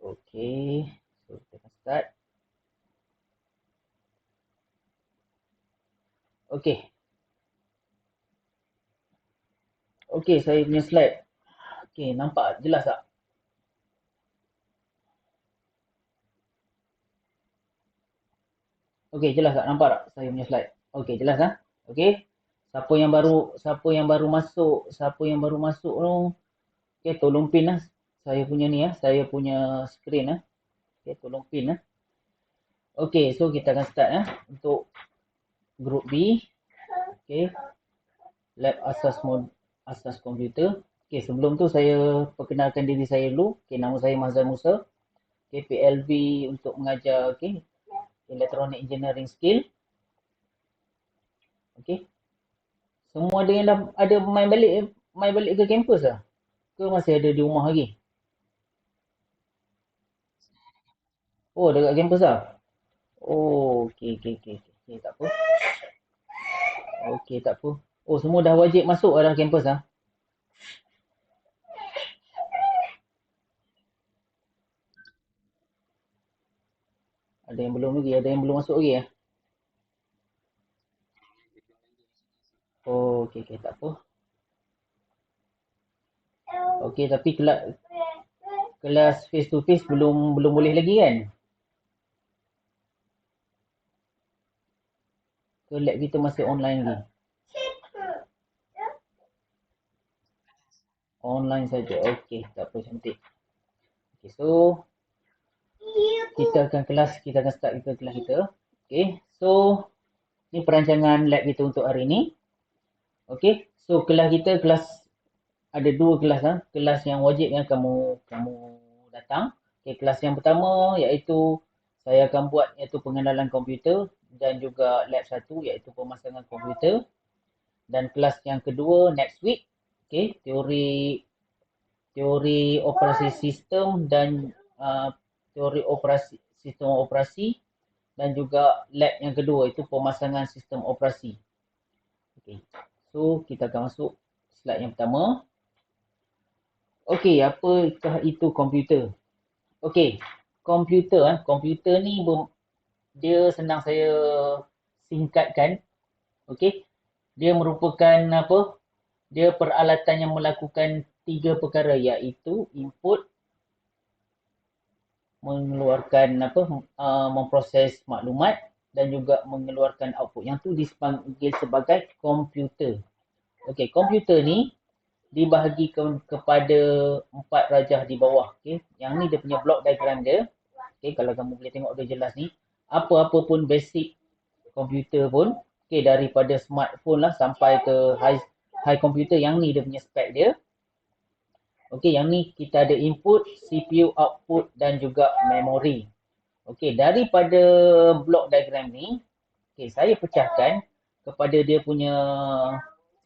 Okey, so kita akan start. Okey. Okey, saya punya slide. Okey, nampak jelas tak? Okey, jelas tak? Nampak tak saya punya slide? Okey, jelas ah? Okey. Siapa yang baru masuk tu, okey, tolong pin lah saya punya ni saya punya screen Okey, tolong pin Okey, so kita akan start untuk group B. Okey, lab asas komputer. Okey, sebelum tu saya perkenalkan diri saya dulu. Okey, nama saya Mazhar Musa. Okey, PLV untuk mengajar Electronic Engineering Skill. Okey. Semua ada yang dah ada main balik ke kampus lah? Ke masih ada di rumah lagi? Oh, dekat kampus lah? Oh, okey okey okey. Okey, tak apa. Okey, tak apa. Oh, semua dah wajib masuk dah kampus lah? Ada yang belum lagi, ada yang belum masuk lagi Oh, okey okey, tak apa. Okey, tapi kelas face to face belum boleh lagi kan? Ke lab kita masih online lagi? Online saja. Okey, tak apa, cantik. Okey, so kita akan start kelas kita. Okey, so ni perancangan lab kita untuk hari ni. Okey, so kelas kita ada dua kelas kelas yang wajib yang kamu datang. Okey, kelas yang pertama iaitu saya akan buat iaitu pengenalan komputer dan juga lab satu iaitu pemasangan komputer. Dan kelas yang kedua next week, okey, teori operasi sistem dan teori sistem operasi dan juga lab yang kedua itu pemasangan sistem operasi. Okey. So kita akan masuk slide yang pertama. Okey, apakah itu komputer? Okey, komputer ni dia senang saya singkatkan. Okey. Dia merupakan Dia peralatan yang melakukan tiga perkara iaitu input, mengeluarkan memproses maklumat dan juga mengeluarkan output. Yang tu dipanggil sebagai komputer. Okey, komputer ni dibahagikan kepada 4 rajah di bawah. Okey, yang ni dia punya block diagram dia. Okey, kalau kamu boleh tengok dia jelas ni. Apa-apa pun basic komputer pun, okey, daripada smartphone lah sampai ke high computer, yang ni dia punya spek dia. Okey, yang ni kita ada input, CPU, output dan juga memori. Okey, daripada block diagram ni, okey, saya pecahkan kepada dia punya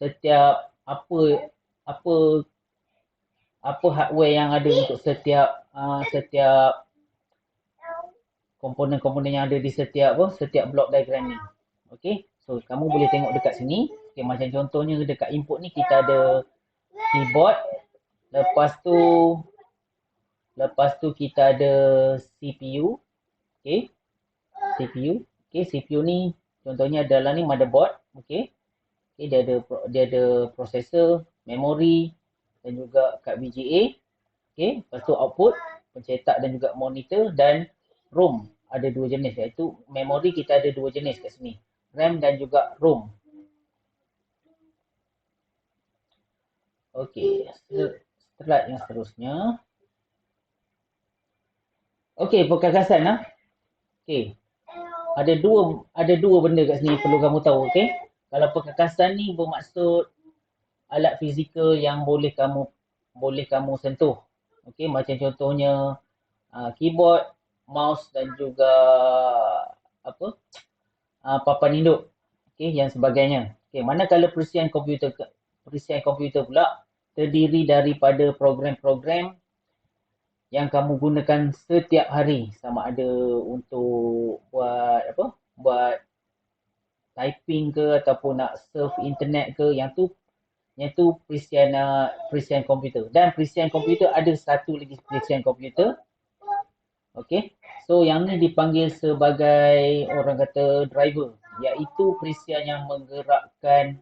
setiap apa apa hardware yang ada untuk setiap komponen-komponen yang ada di setiap block diagram ni. Okey, so kamu boleh tengok dekat sini. Okey, macam contohnya dekat input ni kita ada keyboard, lepas tu kita ada CPU. Okey, CPU ni contohnya adalah ni motherboard. Okey, dia ada processor, memori dan juga kad VGA. Okey, lepas tu output, pencetak dan juga monitor, dan ROM ada dua jenis, iaitu memori kita ada dua jenis kat sini, RAM dan juga ROM. Okey, slide yang seterusnya. Okey, perkakasan Okey. Ada dua benda kat sini perlu kamu tahu, okey? Kalau perkakasan ni bermaksud alat fizikal yang boleh kamu sentuh. Okey, macam contohnya keyboard, mouse dan juga papan induk. Okey, yang sebagainya. Okey, manakala perisian komputer pula terdiri daripada program-program yang kamu gunakan setiap hari, sama ada untuk buat typing ke ataupun nak surf internet ke, yang tu perisian komputer. Dan perisian komputer ada satu lagi perisian komputer Okey. So yang ni dipanggil sebagai orang kata driver, iaitu perisian yang menggerakkan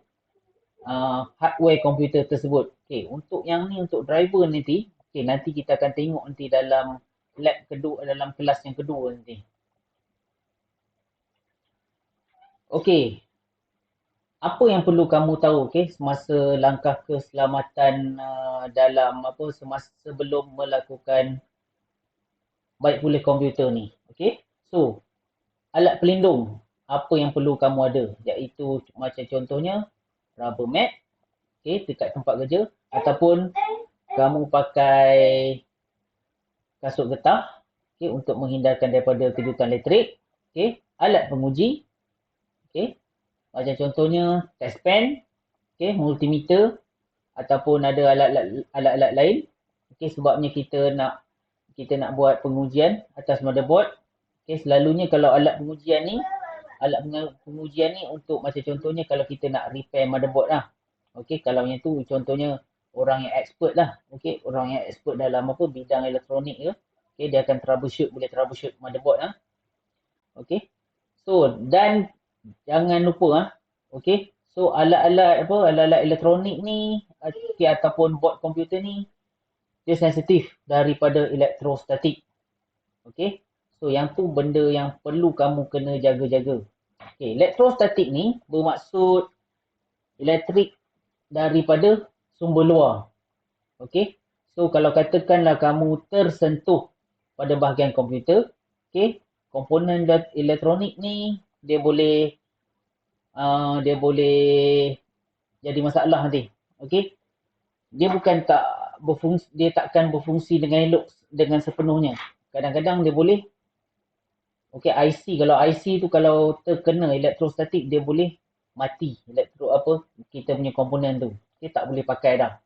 hardware komputer tersebut. Okey, untuk yang ni untuk driver nanti, okey nanti kita akan tengok nanti dalam lab kedua, dalam kelas yang kedua nanti. Okey, apa yang perlu kamu tahu semasa langkah keselamatan dalam semasa sebelum melakukan baik pulih komputer ni. Okey. So, alat pelindung apa yang perlu kamu ada, iaitu macam contohnya rubber mat, dekat tempat kerja, ataupun kamu pakai kasut getah, untuk menghindarkan daripada kejutan elektrik, alat penguji, macam contohnya test pen, multimeter, ataupun ada alat-alat lain. Sebabnya kita nak buat pengujian atas motherboard. Selalunya kalau alat pengujian ni untuk macam contohnya kalau kita nak repair motherboard lah. Kalau yang tu contohnya orang yang expert lah. Orang yang expert dalam bidang elektronik ke. Dia akan boleh troubleshoot motherboard lah. So, dan jangan lupa so alat-alat elektronik ni ataupun board komputer ni dia sensitif daripada elektrostatik. So yang tu benda yang perlu kamu kena jaga-jaga. Elektrostatik ni bermaksud elektrik daripada sumber luar. So kalau katakanlah kamu tersentuh pada bahagian komputer, komponen elektronik ni dia boleh jadi masalah nanti. Dia bukan tak berfungsi, dia takkan berfungsi dengan elok dengan sepenuhnya. Kadang-kadang dia boleh IC, kalau IC tu kalau terkena elektrostatik dia boleh mati kita punya komponen tu. Tak boleh pakai dah.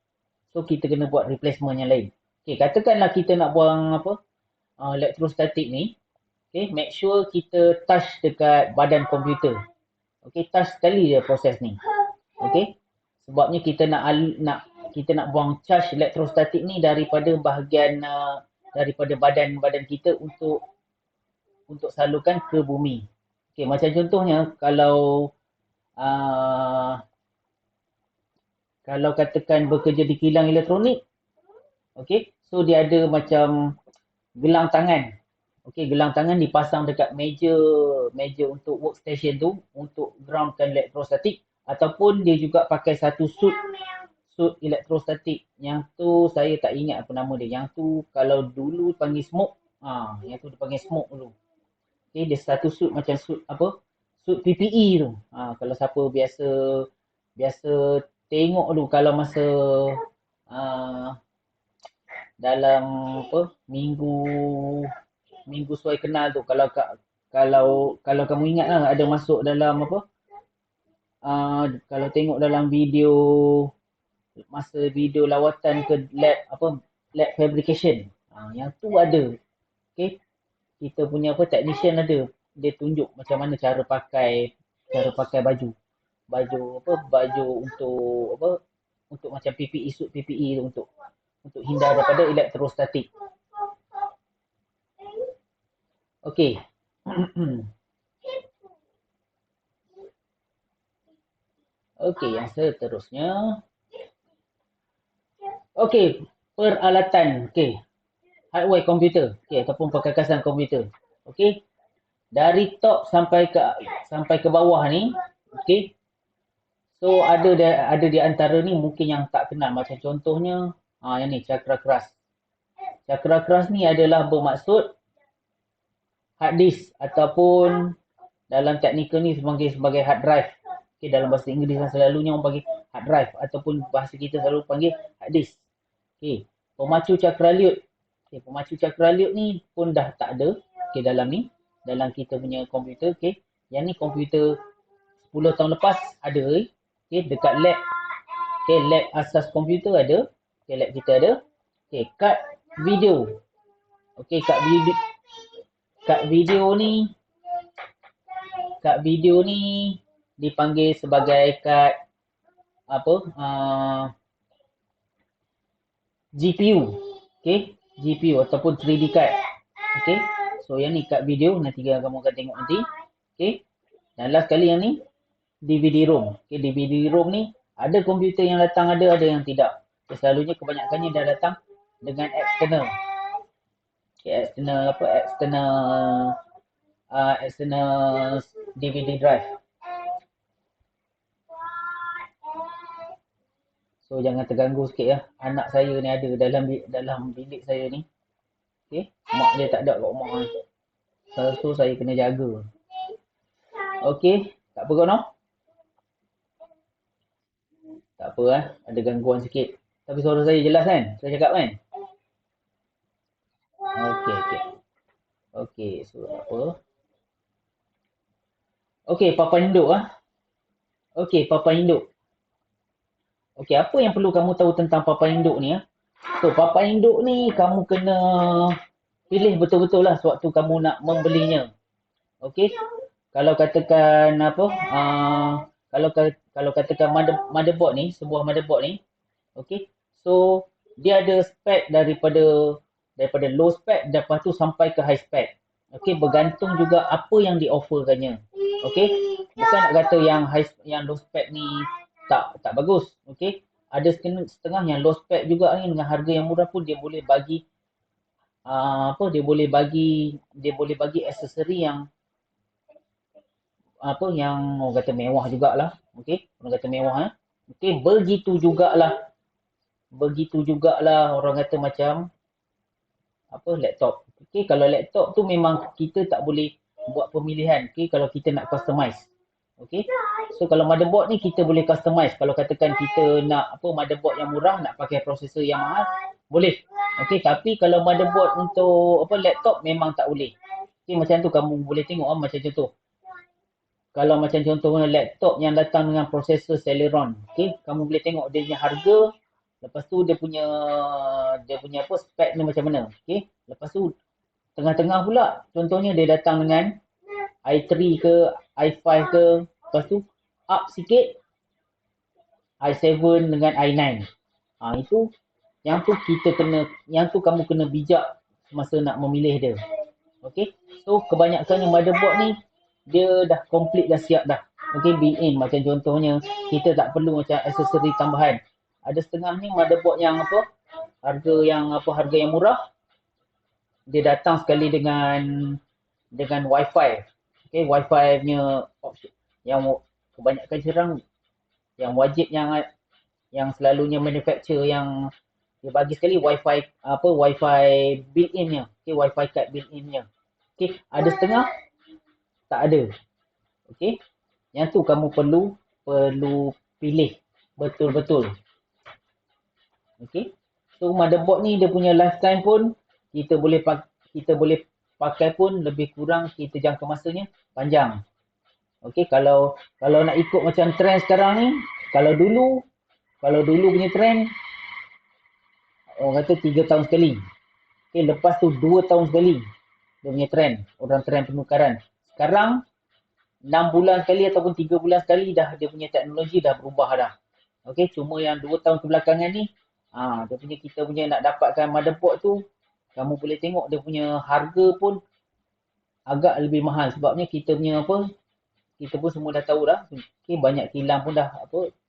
So kita kena buat replacement yang lain. Katakanlah kita nak buang elektrostatik ni, make sure kita touch dekat badan komputer. Touch sekali je proses ni. Sebabnya kita nak buang charge elektrostatik ni daripada bahagian daripada badan kita untuk salurkan ke bumi. Macam contohnya kalau katakan bekerja di kilang elektronik, so dia ada macam gelang tangan. Gelang tangan dipasang dekat meja untuk workstation tu untuk groundkan elektrostatik, ataupun dia juga pakai satu suit elektrostatik. Yang tu saya tak ingat apa nama dia. Yang tu kalau dulu panggil smoke, yang tu dia panggil smoke dulu. Dia satu suit macam suit PPE tu. Kalau siapa biasa tengok dulu kalau masa dalam minggu suai kenal tu, kalau kamu ingat lah, ada masuk dalam kalau tengok dalam video masa video lawatan ke lab fabrication, yang tu ada kita punya technician ada, dia tunjuk macam mana cara pakai baju untuk macam PPE, suit PPE tu untuk hindar daripada elektrostatik. Okey. Okey, yang seterusnya. Okey, peralatan. Hardware komputer. Ataupun perkakasan komputer. Dari top sampai ke bawah ni. So ada di antara ni mungkin yang tak kenal, macam contohnya yang ni cakra keras. Cakra keras ni adalah bermaksud hard disk, ataupun dalam teknikal ni sebagai hard drive. Dalam bahasa Inggeris selalunya orang panggil hard drive, ataupun bahasa kita selalu panggil hard disk. Pemacu cakra liut. Pemacu cakra liut ni pun dah tak ada dalam kita punya komputer. Yang ni komputer 10 tahun lepas ada. Dekat lab. Lab asas komputer ada. Lab kita ada. Kad video. Kad video ni dipanggil sebagai kad GPU. GPU ataupun 3D card. So yang ni kat video nanti kamu akan tengok nanti. Okay. Dan last kali yang ni DVD ROM. Okay, DVD ROM ni ada komputer yang datang, ada yang tidak. Okay, selalunya kebanyakannya dah datang dengan external. Okay, external DVD drive. So jangan terganggu sikit ya. Anak saya ni ada dalam bilik saya ni. Okay, mak dia tak ada kat rumah ni. So saya kena jaga. Okay, tak apa kau no? Tak apa ada gangguan sikit. Tapi suara saya jelas kan? Saya cakap kan? Okay. Okay, so tak apa. Okay, Papa Induk Okay, Papa Induk. Okay, apa yang perlu kamu tahu tentang Papa Induk ni So, Papa Induk ni kamu kena pilih betul-betul lah sewaktu kamu nak membelinya. Okay, kalau katakan apa, kalau katakan motherboard ni, sebuah motherboard ni, okay, so dia ada spek daripada low spec lepas tu sampai ke high spec. Okay, bergantung juga apa yang di-offerkannya. Okay, bukan nak kata yang low spec ni tak bagus. Okay, ada setengah yang low spec juga ni dengan harga yang murah pun dia boleh bagi dia boleh bagi aksesori yang yang orang kata mewah jugalah. Okey, orang kata mewah Okey, begitu jugalah orang kata macam laptop. Okey, kalau laptop tu memang kita tak boleh buat pemilihan. Okey, kalau kita nak customize. Okey. So kalau motherboard ni kita boleh customize. Kalau katakan kita nak motherboard yang murah, nak pakai prosesor yang mahal, boleh. Okey, tapi kalau motherboard untuk laptop memang tak boleh. Okey, macam tu kamu boleh tengok macam contoh. Kalau macam contohnya laptop yang datang dengan prosesor Celeron, okey, kamu boleh tengok dia punya harga, lepas tu dia punya spek ni macam mana, okey. Lepas tu tengah-tengah pula contohnya dia datang dengan i3 ke, i5 ke, lepas tu up sikit i7 dengan i9. Yang tu kamu kena bijak masa nak memilih dia. Okey. So kebanyakannya motherboard ni dia dah complete, dah siap dah. Okey, built-in macam contohnya kita tak perlu macam aksesori tambahan. Ada setengah ni motherboard yang harga yang murah, dia datang sekali dengan wifi. Okey, wifi punya option yang kebanyakan sekarang yang wajib yang selalunya manufacturer yang dia bagi sekali wifi built-in-nya. Okey, wifi card built-in-nya. Okey, ada setengah tak ada. Okey. Yang tu kamu perlu pilih betul-betul. Okey. So motherboard ni dia punya lifetime pun kita boleh pakai pun lebih kurang kita jangka masanya panjang. Okey, kalau nak ikut macam trend sekarang ni, kalau dulu punya trend orang kata 3 tahun sekali. Okey, lepas tu 2 tahun sekali dia punya trend, orang trend penukaran. Sekarang 6 bulan sekali ataupun 3 bulan sekali dah dia punya teknologi dah berubah dah. Okey, cuma yang 2 tahun kebelakangan ni kita punya nak dapatkan motherboard tu, kamu boleh tengok dia punya harga pun agak lebih mahal sebabnya kita pun semua dah tahu dah. Okey, banyak kilang pun dah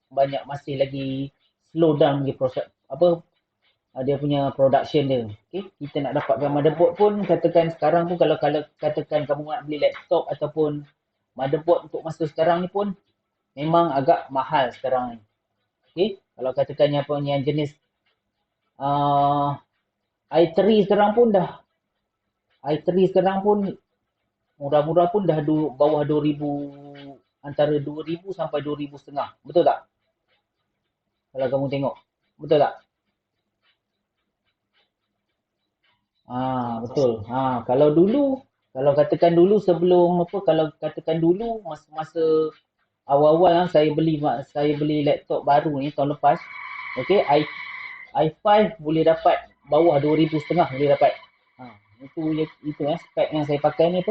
banyak masih lagi slow down dia proses dia punya production dia. Okey, kita nak dapatkan motherboard pun katakan sekarang pun kalau katakan kamu nak beli laptop ataupun motherboard untuk masa sekarang ni pun memang agak mahal sekarang ni. Okey, kalau katakan yang jenis i3 sekarang pun murah-murah pun dah bawah 2000, antara 2000 sampai 2500. Betul tak? Kalau kamu tengok. Betul tak? Betul. Kalau katakan dulu sebelum kalau katakan dulu masa awal-awal saya beli laptop baru ni tahun lepas. Okey, i5 boleh dapat bawah 2500 boleh dapat. Itu spek yang saya pakai ni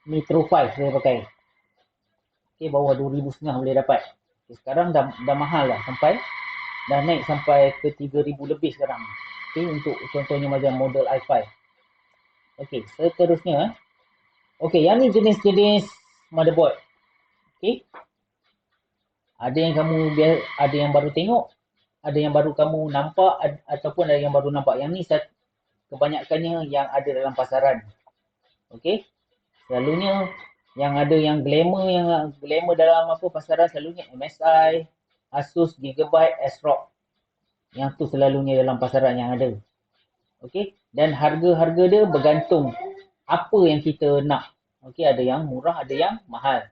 Nitro 5 saya pakai. Okey, bawah 2500 boleh dapat. Okay, sekarang dah mahal dah dah naik sampai ke 3000 lebih sekarang. Okey, untuk contohnya macam model i5. Okey, seterusnya okey, yang ni jenis-jenis motherboard. Okey. Ada yang baru tengok, ada yang baru kamu nampak ataupun ada yang baru nampak. Yang ni kebanyakannya yang ada dalam pasaran. Okey. Selalunya yang glamour dalam pasaran selalunya MSI, Asus, Gigabyte, ASRock. Yang tu selalunya dalam pasaran yang ada. Okey. Dan harga-harga dia bergantung apa yang kita nak. Okey, ada yang murah, ada yang mahal.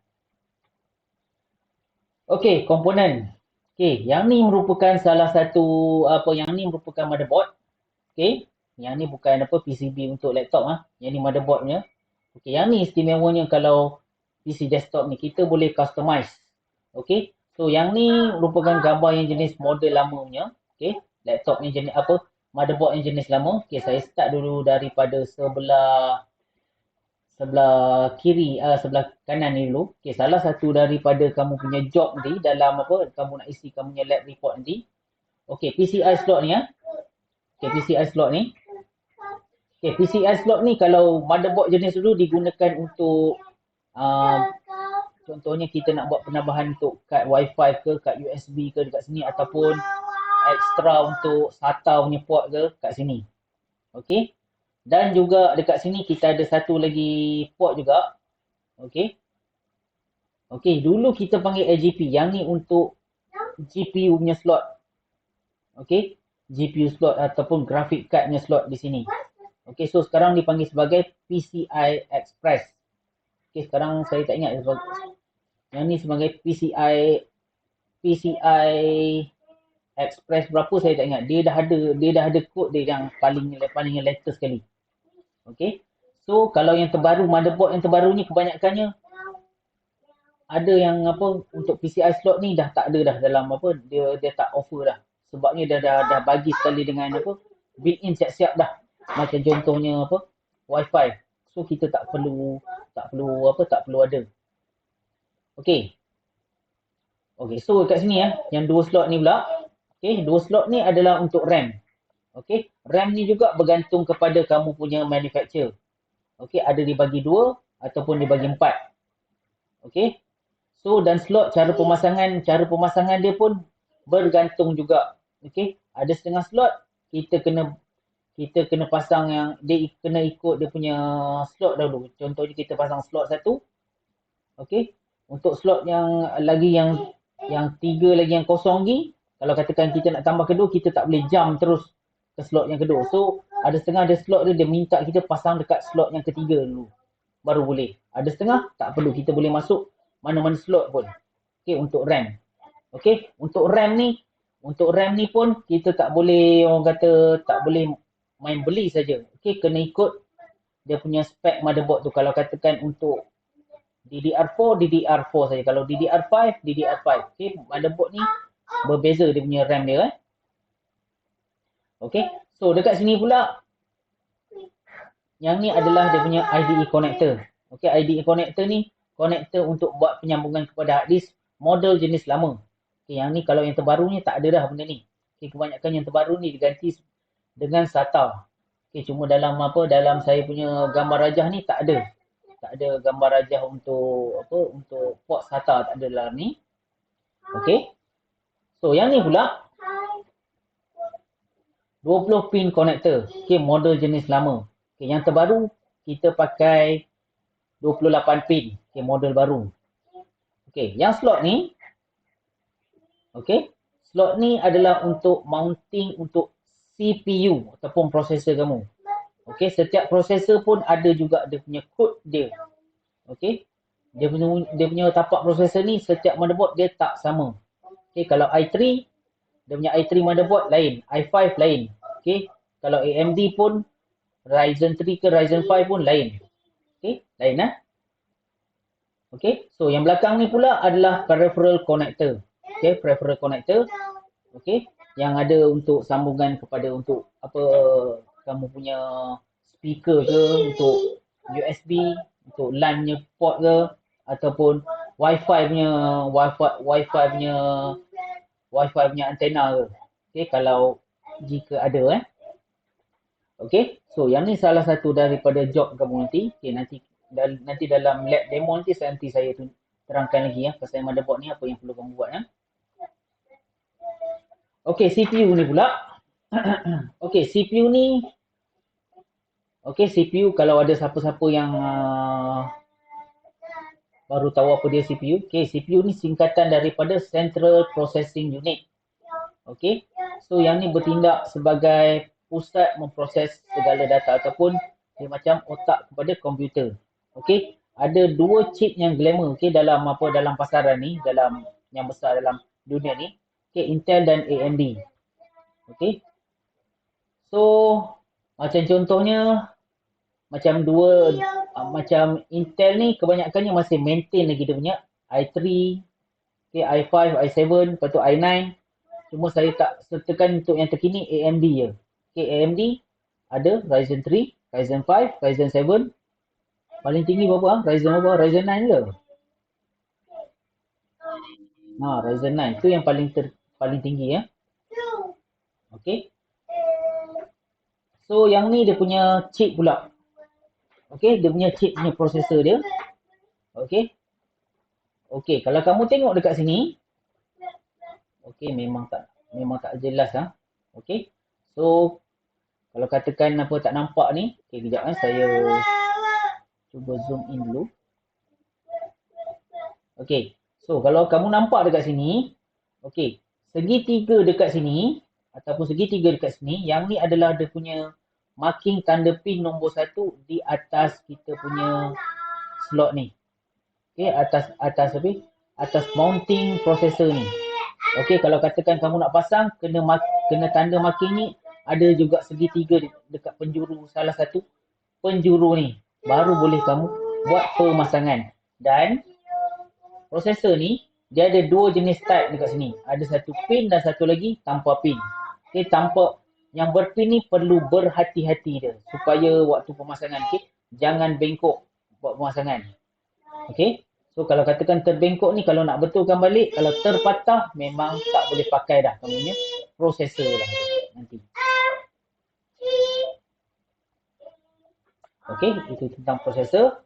Okey, komponen. Okey, yang ni merupakan salah satu yang ni merupakan motherboard. Okey. Yang ni bukan PCB untuk laptop Yang ni motherboardnya. Okey, yang ni istimewanya kalau PC desktop ni kita boleh customize. Okey. So yang ni merupakan gambar yang jenis model lama punya. Okey. Laptop yang jenis motherboard yang jenis lama. Okey, saya start dulu daripada sebelah kiri, sebelah kanan ni dulu. Okey, salah satu daripada kamu punya job nanti dalam kamu nak isi kamu punya lab report nanti. Okey, PCI slot ni Okey, PCI slot ni. Okay, PCI slot ni kalau motherboard jenis dulu digunakan untuk contohnya kita nak buat penambahan untuk kad wifi ke, kad USB ke dekat sini ataupun extra untuk SATA punya port ke kat sini. Okey. Dan juga dekat sini kita ada satu lagi port juga. Okey. Okey, dulu kita panggil AGP. Yang ni untuk GPU punya slot. Okey. GPU slot ataupun graphic card punya slot di sini. Okey, so sekarang dipanggil sebagai PCI Express. Okey, sekarang saya tak ingat yang ni sebagai PCI Express berapa saya tak ingat. Dia dah ada kod dia yang paling latest sekali. Okey. So kalau yang terbaru, motherboard yang terbaru ni kebanyakannya ada yang untuk PCI slot ni dah tak ada dah dalam dia tak offer dah. Sebabnya dia dah bagi sekali dengan built-in siap-siap dah. Macam contohnya Wi-Fi. So kita tak perlu ada. Okey. Okey, so kat sini yang dua slot ni pula. Okey, dua slot ni adalah untuk RAM. Okey, RAM ni juga bergantung kepada kamu punya manufacturer. Okey, ada dibagi 2 ataupun dibagi 4. Okey. So dan slot cara pemasangan dia pun bergantung juga. Okey, ada setengah slot kita kena pasang yang dia kena ikut dia punya slot dahulu. Contohnya kita pasang slot 1. Okey. Untuk slot yang tiga lagi yang kosong lagi, kalau katakan kita nak tambah kedua, kita tak boleh jump terus ke slot yang kedua. So, ada setengah ada slot dia minta kita pasang dekat slot yang ketiga dulu. Baru boleh. Ada setengah tak perlu, kita boleh masuk mana-mana slot pun. Okey, untuk RAM. Okey, untuk RAM ni pun kita tak boleh tak boleh main beli saja. Okey, kena ikut dia punya spek motherboard tu. Kalau katakan untuk DDR4 saja. Kalau DDR5 Okey, motherboard ni berbeza dia punya RAM dia Okey. So dekat sini pula yang ni adalah dia punya IDE connector. Okey, IDE connector ni connector untuk buat penyambungan kepada hard disk model jenis lama. Okey, yang ni kalau yang terbaru ni tak ada dah benda ni. Okey, kebanyakan yang terbaru ni diganti dengan SATA. Okey, cuma dalam saya punya gambar rajah ni tak ada gambar rajah untuk port SATA, tak ada dalam ni. Okey. So yang ni pula 20 pin connector. Okey, model jenis lama. Okey, yang terbaru kita pakai 28 pin. Okey, model baru. Okey, yang slot ni slot ni adalah untuk mounting untuk CPU ataupun prosesor kamu. Okey, setiap prosesor pun ada juga dia punya kod dia. Okey. Dia punya tapak prosesor ni setiap motherboard dia tak sama. Okey, kalau i3 dia punya i3 motherboard lain, i5 lain. Okey, kalau AMD pun Ryzen 3 ke Ryzen 5 pun lain. Okey, lain Okey, so yang belakang ni pula adalah peripheral connector. Okey, peripheral connector. Okey, yang ada untuk sambungan kepada untuk kamu punya speaker ke, untuk USB, untuk LAN punya port ke, ataupun Wi-Fi punya antena ke. Okey, kalau jika ada Okay, so yang ni salah satu daripada job kamu nanti. Okay, nanti dalam lab demo nanti saya terangkan lagi ya pasal motherboard ni apa yang perlu kamu buat ya. Okay, CPU ni pula. Okay, CPU ni. Okay, CPU kalau ada siapa-siapa yang baru tahu apa dia CPU. Okay, CPU ni singkatan daripada Central Processing Unit. Okay, so yang ni bertindak sebagai pusat memproses segala data ataupun dia macam otak kepada komputer. Okay, ada dua chip yang glamour okay, dalam pasaran ni, dalam yang besar dalam dunia ni. Okay, Intel dan AMD. Okay, so macam contohnya macam Intel ni kebanyakannya masih maintain lagi dia punya i3, okay, i5, i7, lepas tu i9. Cuma saya tak sertakan untuk yang terkini AMD je. Okay, AMD ada Ryzen 3, Ryzen 5, Ryzen 7. Paling tinggi berapa? Ryzen berapa? Ryzen 9 ke? Ryzen 9 tu yang paling tinggi ya. Okay. So yang ni dia punya chip pula. Okay, dia punya chip punya processor dia. Okay. Okay, kalau kamu tengok dekat sini. Okay, memang tak jelas ah. Okay. So kalau katakan apa tak nampak ni, okay, kejap saya cuba zoom in dulu. Okay, so kalau kamu nampak dekat sini, okay, segitiga dekat sini ataupun segitiga dekat sini, yang ni adalah dia punya marking tanda pin nombor 1 di atas kita punya slot ni. Okay, atas mounting processor ni. Okay, kalau katakan kamu nak pasang, kena tanda marking ni ada juga segitiga dekat penjuru salah satu penjuru ni. Baru boleh kamu buat pemasangan. Dan prosesor ni dia ada dua jenis type dekat sini. Ada satu pin dan satu lagi tanpa pin. Okay, tanpa yang berpin ni perlu berhati-hati dia supaya waktu pemasangan jangan bengkok buat pemasangan. Okay. So kalau katakan terbengkok ni kalau nak betulkan balik, kalau terpatah memang tak boleh pakai dah kamu punya prosesor dah nanti. Okay, itu tentang prosesor.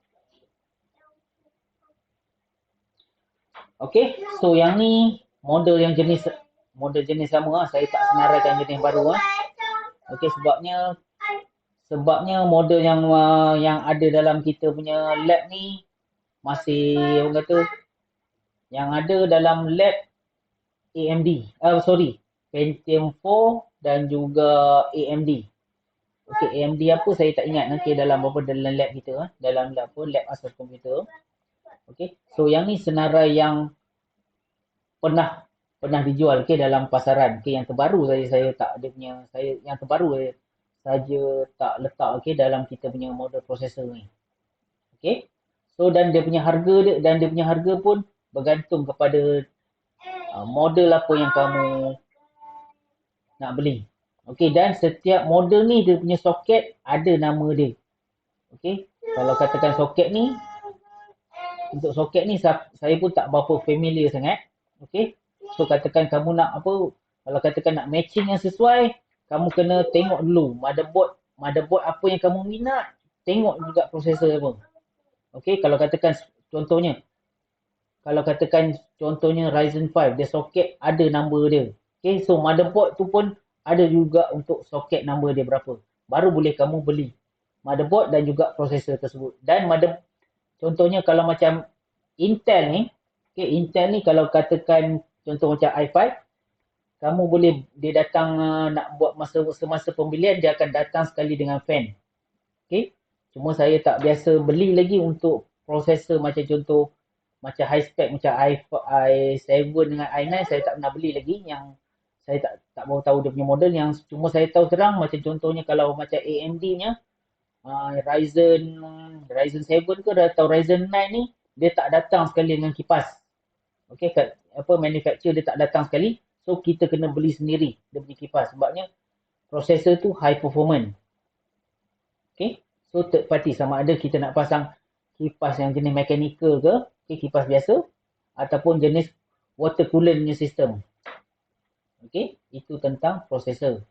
Okay, so yang ni model jenis sama saya tak senaraikan jenis baru Okay, sebabnya model yang ada dalam kita punya lab ni masih orang kata yang ada dalam lab AMD. Pentium 4 dan juga AMD. Okay, AMD apa saya tak ingat nanti dalam lab kita dalam lab asas komputer. Okay, so yang ni senarai yang pernah dijual dalam pasaran. Okay, yang terbaru saya tak ada punya yang terbaru saja tak letak dalam kita punya model processor ni. Okay. So dan dia punya harga pun bergantung kepada model apa yang kamu nak beli. Okay, dan setiap model ni dia punya soket ada nama dia. Okay, kalau katakan soket ni, untuk soket ni saya pun tak berapa familiar sangat. Okay, so katakan kamu nak apa, kalau katakan nak matching yang sesuai, kamu kena tengok dulu motherboard apa yang kamu minat, tengok juga prosesor apa. Okay, kalau katakan contohnya Ryzen 5, dia soket ada nombor dia. Okay, so motherboard tu pun ada juga untuk soket nombor dia berapa. Baru boleh kamu beli motherboard dan juga prosesor tersebut. Dan contohnya kalau macam Intel ni, okay, Intel ni kalau katakan contoh macam i5, kamu boleh dia datang nak buat semasa pembelian dia akan datang sekali dengan fan. Okay, cuma saya tak biasa beli lagi untuk prosesor macam contoh macam high spec macam i7 dengan i9 saya tak pernah beli lagi, yang saya tak mau tahu dia punya model. Yang cuma saya tahu terang macam contohnya kalau macam AMD nya Ryzen 7 ke atau Ryzen 9 ni dia tak datang sekali dengan kipas. Okey, manufacturer dia tak datang sekali, so kita kena beli sendiri dia punya kipas sebabnya prosesor tu high performance. Okey, so third party sama ada kita nak pasang kipas yang jenis mechanical ke, kipas biasa ataupun jenis water coolant punya sistem. Okey, itu tentang prosesor.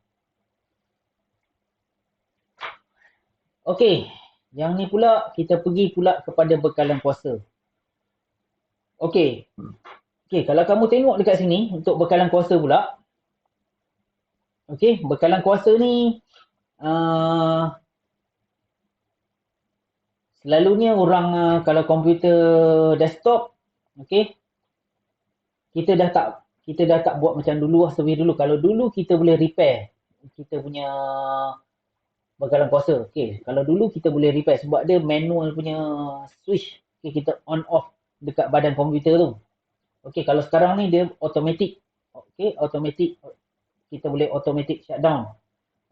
Okey, yang ni pula kita pergi pula kepada bekalan kuasa. Okey. Okey, kalau kamu tengok dekat sini untuk bekalan kuasa pula. Okey, bekalan kuasa ni selalunya orang kalau komputer desktop, okey, kita dah tak buat macam dulu seperti dulu. Kalau dulu kita boleh repair kita punya bekalan kuasa. Okey, kalau dulu kita boleh repair sebab dia manual punya switch. Okey, kita on off dekat badan komputer tu. Okey, kalau sekarang ni dia automatic. Okey, automatic kita boleh automatic shutdown.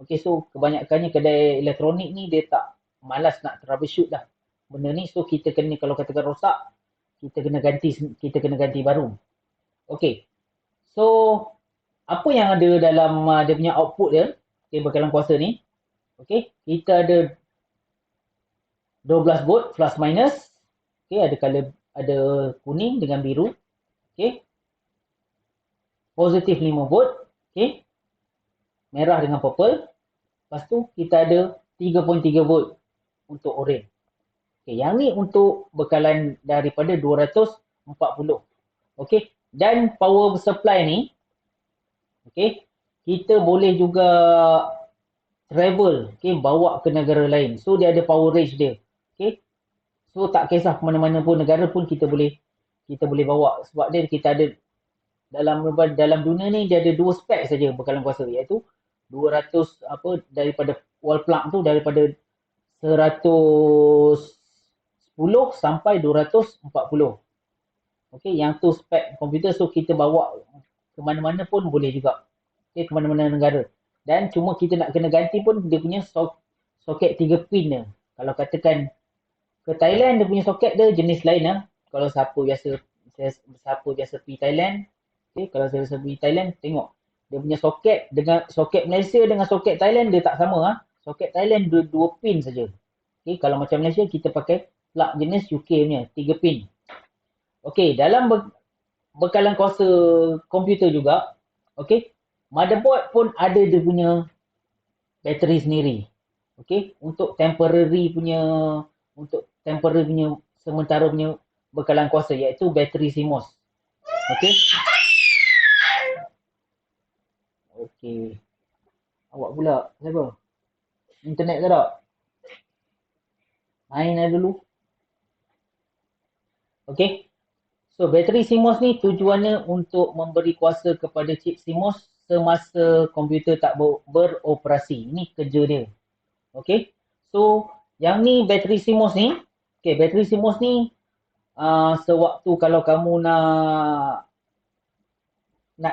Okey, so kebanyakannya kedai elektronik ni dia tak malas nak troubleshoot dah benda ni. So kita kena, kalau katakan rosak, kita kena ganti baru. Okey. So apa yang ada dalam dia punya output dia, okay, bekalan kuasa ni. Okey, kita ada 12 volt plus minus. Okey, ada color, ada kuning dengan biru. Okey. Positif 5 volt. Okey. Merah dengan purple. Lepas tu kita ada 3.3 volt untuk orange. Okay, yang ni untuk bekalan daripada 240. Okey, dan power supply ni, okey, kita boleh juga travel, okey, bawa ke negara lain. So dia ada power range dia. Okey. So tak kisah mana-mana pun negara pun kita boleh bawa sebab dia kita ada dalam dunia ni dia ada dua spek saja bekalan kuasa, iaitu 200 daripada wall plug tu daripada 110 sampai 240. Okey, yang tu spek komputer, so kita bawa ke mana-mana pun boleh juga. Okey, ke mana-mana negara. Dan cuma kita nak kena ganti pun dia punya soket 3 pin dia. Kalau katakan ke Thailand dia punya soket dia jenis lain lah. Kalau siapa biasa pergi Thailand, okey, kalau saya biasa pergi Thailand tengok dia punya soket dengan soket Malaysia dengan soket Thailand dia tak sama ah. Soket Thailand dua pin saja. Okey, kalau macam Malaysia kita pakai plug jenis UK punya 3 pin. Okey, dalam bekalan kuasa komputer juga, okey, motherboard pun ada dia punya bateri sendiri. Okey, untuk temporary punya sementara punya bekalan kuasa iaitu bateri CMOS. Okey. Okey. Awak pula siapa? Internet ke tak? Main lah dulu. Okey. So bateri CMOS ni tujuannya untuk memberi kuasa kepada chip CMOS semasa komputer tak beroperasi. Ini kerja dia. Okey. So yang ni bateri CMOS ni, okey, bateri CMOS ni sewaktu kalau kamu nak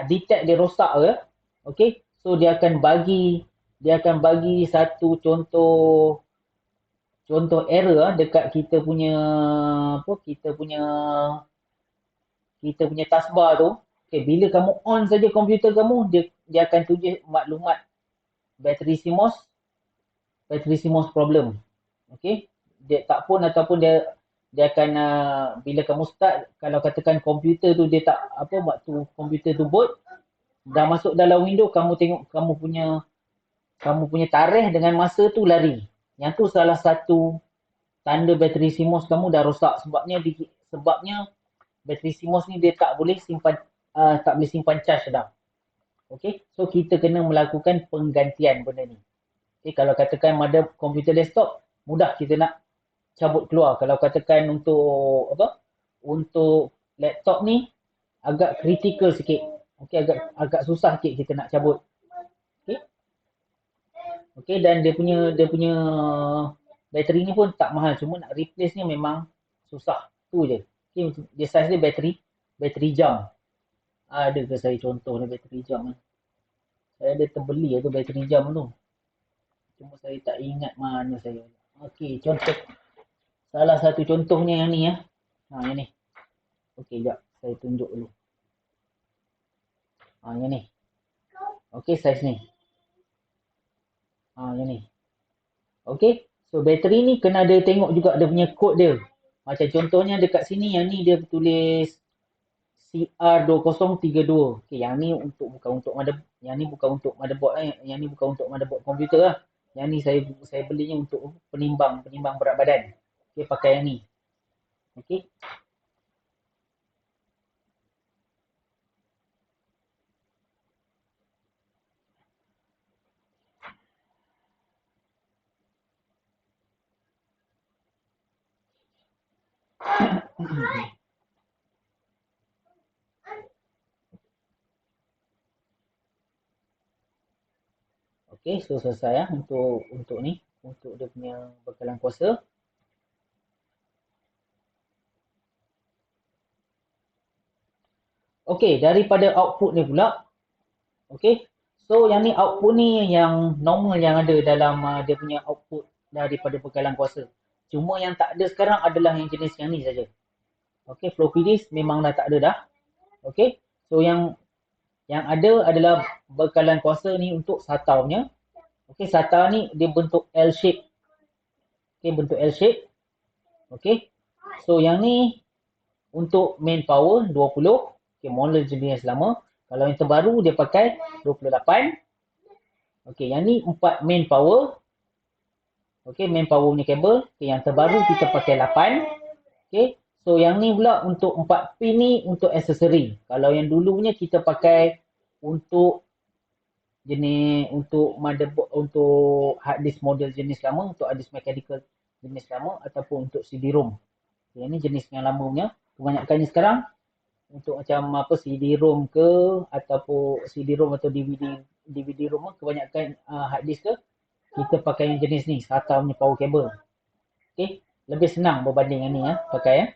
detect dia rosak ke, okey, so dia akan bagi satu contoh error dekat kita punya taskbar tu. Okay, bila kamu on saja komputer kamu, dia akan tulis maklumat bateri CMOS problem. Okay, dia tak pun ataupun dia akan bila kamu start, kalau katakan komputer tu dia tak waktu komputer tu boot dah masuk dalam window, kamu tengok kamu punya tarikh dengan masa tu lari. Yang tu salah satu tanda bateri CMOS kamu dah rosak, sebabnya bateri CMOS ni dia tak boleh simpan charge dah. Okey, so kita kena melakukan penggantian benda ni. Okey, kalau katakan komputer desktop mudah kita nak cabut keluar. Kalau katakan untuk laptop ni agak kritikal sikit. Okey, agak susah sikit kita nak cabut. Okey. Okey, dan dia punya bateri ni pun tak mahal, cuma nak replace ni memang susah. Tu je. Okay, dia size dia bateri jam. Ada ke saya contoh ni bateri jam ni? Saya ada terbeli tu bateri jam tu. Cuma saya tak ingat mana saya. Okey, contoh. Salah satu contohnya yang ni ya. Yang ni. Okey, jap. Saya tunjuk dulu. Yang ni. Okey, size ni. Yang ni. Okey. So bateri ni kena ada tengok juga dia punya kod dia. Macam contohnya dekat sini yang ni dia tulis CR2032. Okey, yang ni bukan untuk motherboard yang ni bukan untuk motherboard komputer lah. Yang ni saya belinya untuk penimbang berat badan. Okey, pakai yang ni. Okey. Okey, so selesai ya untuk ni, untuk dia punya bekalan kuasa. Okey, daripada output ni pula, okey. So yang ni output ni yang normal yang ada dalam dia punya output daripada bekalan kuasa. Cuma yang tak ada sekarang adalah yang jenis yang ni saja. Okey, floppy disk memang dah tak ada dah. Okey. So yang ada adalah bekalan kuasa ni untuk SATA punya. Okey, SATA ni dia bentuk L shape. Okey, bentuk L shape. Okey. So yang ni untuk main power 20. Okey, model jenis lama. Kalau yang terbaru dia pakai 28. Okey, yang ni 4 main power. Okey, main power punya kabel. Okey, yang terbaru kita pakai 8. Okey. So yang ni pula untuk 4 pin ni untuk aksesori. Kalau yang dulunya kita pakai untuk jenis untuk motherboard, untuk hard disk model jenis lama, untuk hard disk mechanical jenis lama ataupun untuk CD-ROM. Yang ni jenis yang lama punya. Kebanyakannya sekarang untuk macam apa CD-ROM ke ataupun CD-ROM atau DVD-ROM kebanyakan hard disk ke kita pakai yang jenis ni, SATA punya power cable. Okey, lebih senang berbanding yang ni ya, pakai ya.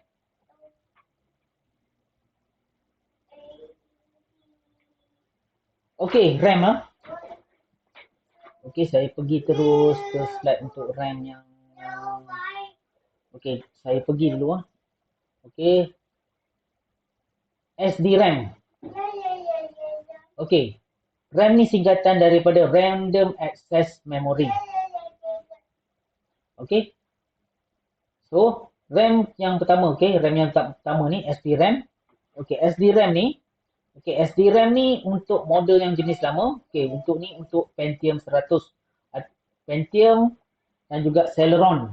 Okey, RAM ah. Okey, saya pergi terus ke slide untuk RAM yang okey, saya pergi dulu ah. Okey. SDRAM. Okey. RAM ni singkatan daripada Random Access Memory. Okey. So, RAM yang pertama, okey, RAM yang pertama ni SDRAM. Okey, SDRAM ni okey, SDRAM ni untuk model yang jenis lama. Okey, untuk ni untuk Pentium 100. Pentium dan juga Celeron.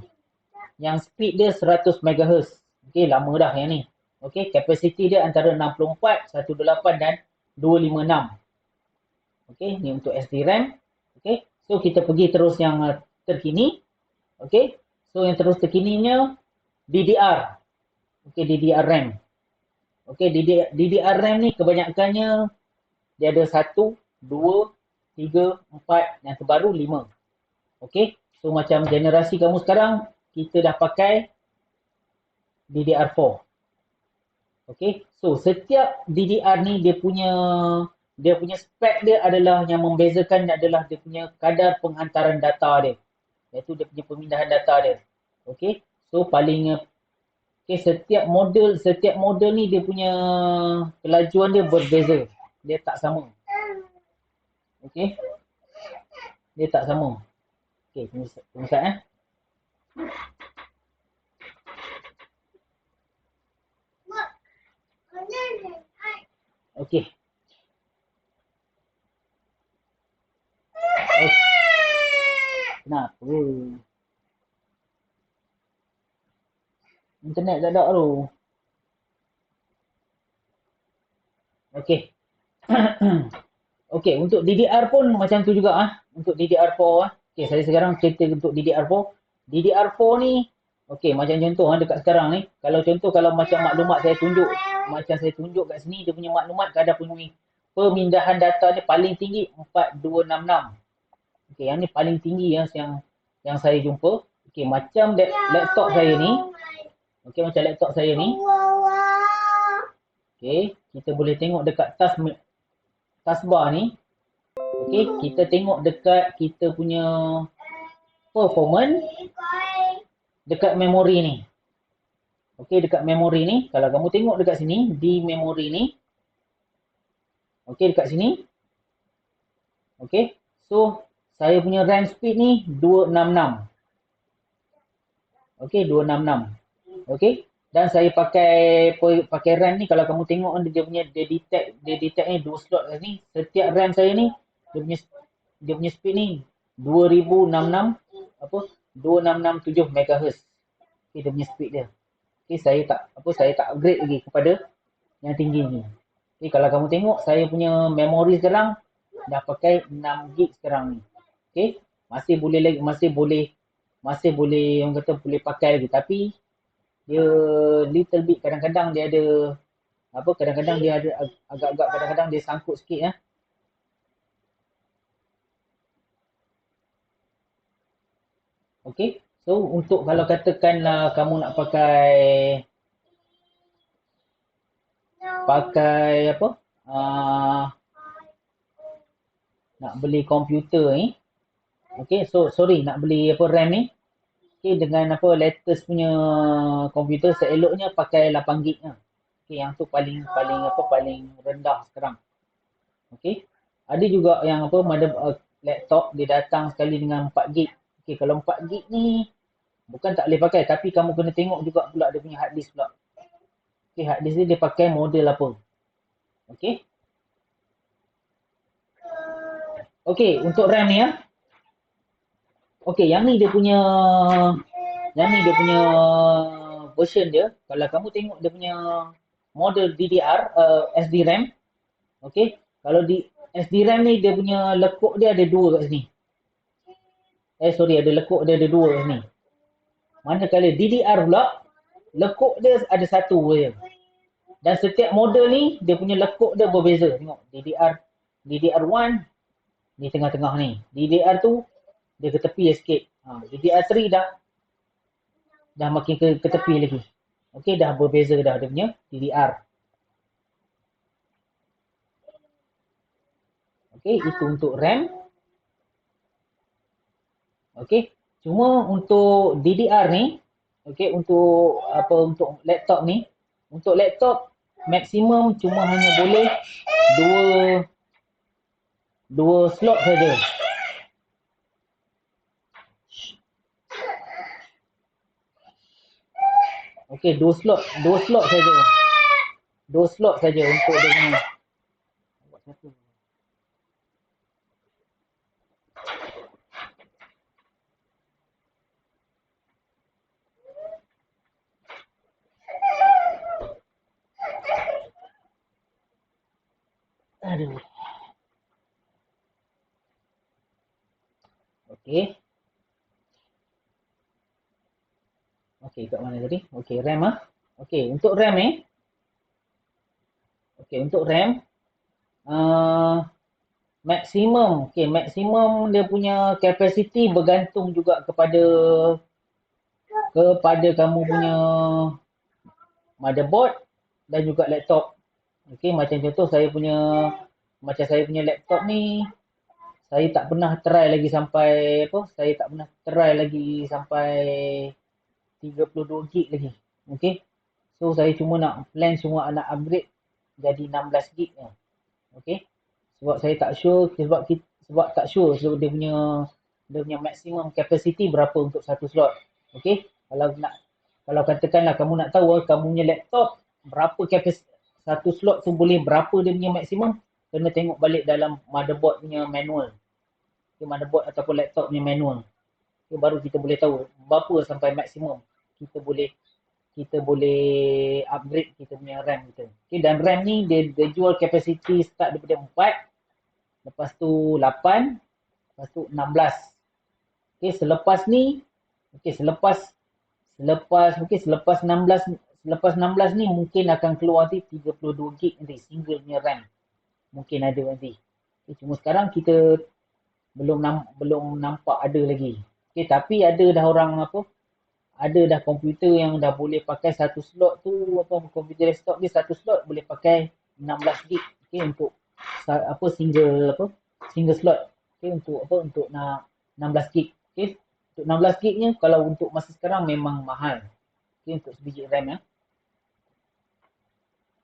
Yang speed dia 100 MHz. Okey, lama dah yang ni. Okey, kapasiti dia antara 64, 128 dan 256. Okey, ni untuk SDRAM. Okey, so kita pergi terus yang terkini. Okey, so yang terus terkininya DDR. Okey, DDR RAM. Okey, DDR RAM ni kebanyakannya dia ada 1, 2, 3, 4, yang terbaru 5. Okey, so macam generasi kamu sekarang, kita dah pakai DDR4. Okey, so setiap DDR ni dia punya spek dia adalah yang membezakan adalah dia punya kadar penghantaran data dia. Iaitu dia punya pemindahan data dia. Okey, so paling okey, setiap model ni dia punya kelajuan dia berbeza. Dia tak sama. Okey. Dia tak sama. Okey, tunggu sekejap eh. Okey. Kenapa? Internet tak ada tu. Okey. Okey, untuk DDR pun macam tu juga ah. Untuk DDR4 ah. Okey, saya sekarang cerita untuk DDR4. DDR4 ni okey, macam contoh dekat sekarang ni. Kalau contoh kalau macam maklumat saya tunjuk, macam saya tunjuk kat sini dia punya maklumat kadar pemindahan data dia paling tinggi 4266. Okey, yang ni paling tinggi yang saya jumpa. Okey, macam laptop saya ni. Okey, macam laptop saya ni. Okey, kita boleh tengok dekat taskbar ni. Okey, kita tengok dekat kita punya performance dekat memori ni. Okey, dekat memori ni, kalau kamu tengok dekat sini di memori ni. Okey, dekat sini. Okey, so saya punya RAM speed ni 266. Okey, 266. Okey, dan saya pakai RAM ni, kalau kamu tengok dia detect ni 2 slot kat sini. Setiap RAM saya ni dia punya speed ni 2066 apa 2667 MHz. Okay, dia punya speed dia. Okay, saya tak upgrade lagi kepada yang tinggi ni. Okay, kalau kamu tengok saya punya memori sekarang dah pakai 6 GB sekarang ni. Okay, masih boleh lagi, masih boleh orang kata boleh pakai lagi, tapi dia little bit kadang-kadang dia ada apa, kadang-kadang dia ada agak-agak, kadang-kadang dia sangkut sikit ya. Okay, so untuk kalau katakanlah kamu nak pakai apa, uh, nak beli komputer ni, okay, so sorry, nak beli apa RAM ni, okay, dengan apa latest punya komputer, seeloknya pakai 8 GB lah. Okay, yang tu paling paling apa, paling rendah sekarang. Okay, ada juga yang apa, laptop dia datang sekali dengan 4 GB. Okay, kalau 4 GB ni bukan tak boleh pakai, tapi kamu kena tengok juga pula dia punya hard disk pula. Okay, hard disk dia pakai model apa. Okay. Okay, untuk RAM ni ya. Okay, yang ni dia punya version dia. Kalau kamu tengok dia punya model DDR, SDRAM. Okay, kalau di SDRAM ni dia punya lekuk dia ada 2 kat sini. Sorry, ada lekuk dia ada 2 kat sini. Manakala DDR pula, lekuk dia ada 1 je. Dan setiap model ni dia punya lekuk dia berbeza. Tengok DDR1 ni tengah-tengah ni. DDR tu dia ke tepi sikit. DDR3 dah makin ke tepi lagi. Okey, dah berbeza dah dia punya DDR. Okey, itu untuk RAM. Okey, cuma untuk DDR ni, okey, untuk laptop ni, untuk laptop maksimum cuma hanya boleh dua slot saja. Okey, dua slot saja. 2 slot saja untuk dia punya. Aduh. Okey. Okey, kat mana tadi? Okey, RAM ah. Okey, untuk RAM ni. Okey, untuk RAM maksimum, okey, maksimum dia punya capacity bergantung juga kepada kamu punya motherboard dan juga laptop. Okey, macam contoh saya punya laptop ni, saya tak pernah try lagi sampai apa? Saya tak pernah try lagi sampai 32 GB lagi. Okey. So saya cuma nak plan, cuma nak upgrade jadi 16 GB je. Okey. Sebab saya tak sure, sebab tak sure sebab dia punya maximum capacity berapa untuk satu slot. Okey. Kalau katakanlah kamu nak tahu kamu punya laptop berapa capacity satu slot tu, boleh berapa dia punya maksimum, kena tengok balik dalam motherboard punya manual. Okay, motherboard ataupun laptop punya manual. Okay, baru kita boleh tahu berapa sampai maksimum kita boleh upgrade kita punya RAM kita. Okay, dan RAM ni dia jual capacity start daripada 4, lepas tu 8, lepas tu 16. Okay, selepas ni, okay, selepas 16 ni mungkin akan keluar nanti 32 GB nanti single punya RAM. Mungkin ada nanti. Okay, cuma sekarang kita belum nampak ada lagi. Okay, tapi ada dah orang apa? Ada dah komputer yang dah boleh pakai satu slot tu, komputer desktop dia satu slot boleh pakai 16 GB. Okay, untuk single slot. Okay, untuk nak 16 GB. Okay, untuk 16 GB nya kalau untuk masa sekarang memang mahal. Okay, untuk sebiji RAM ya.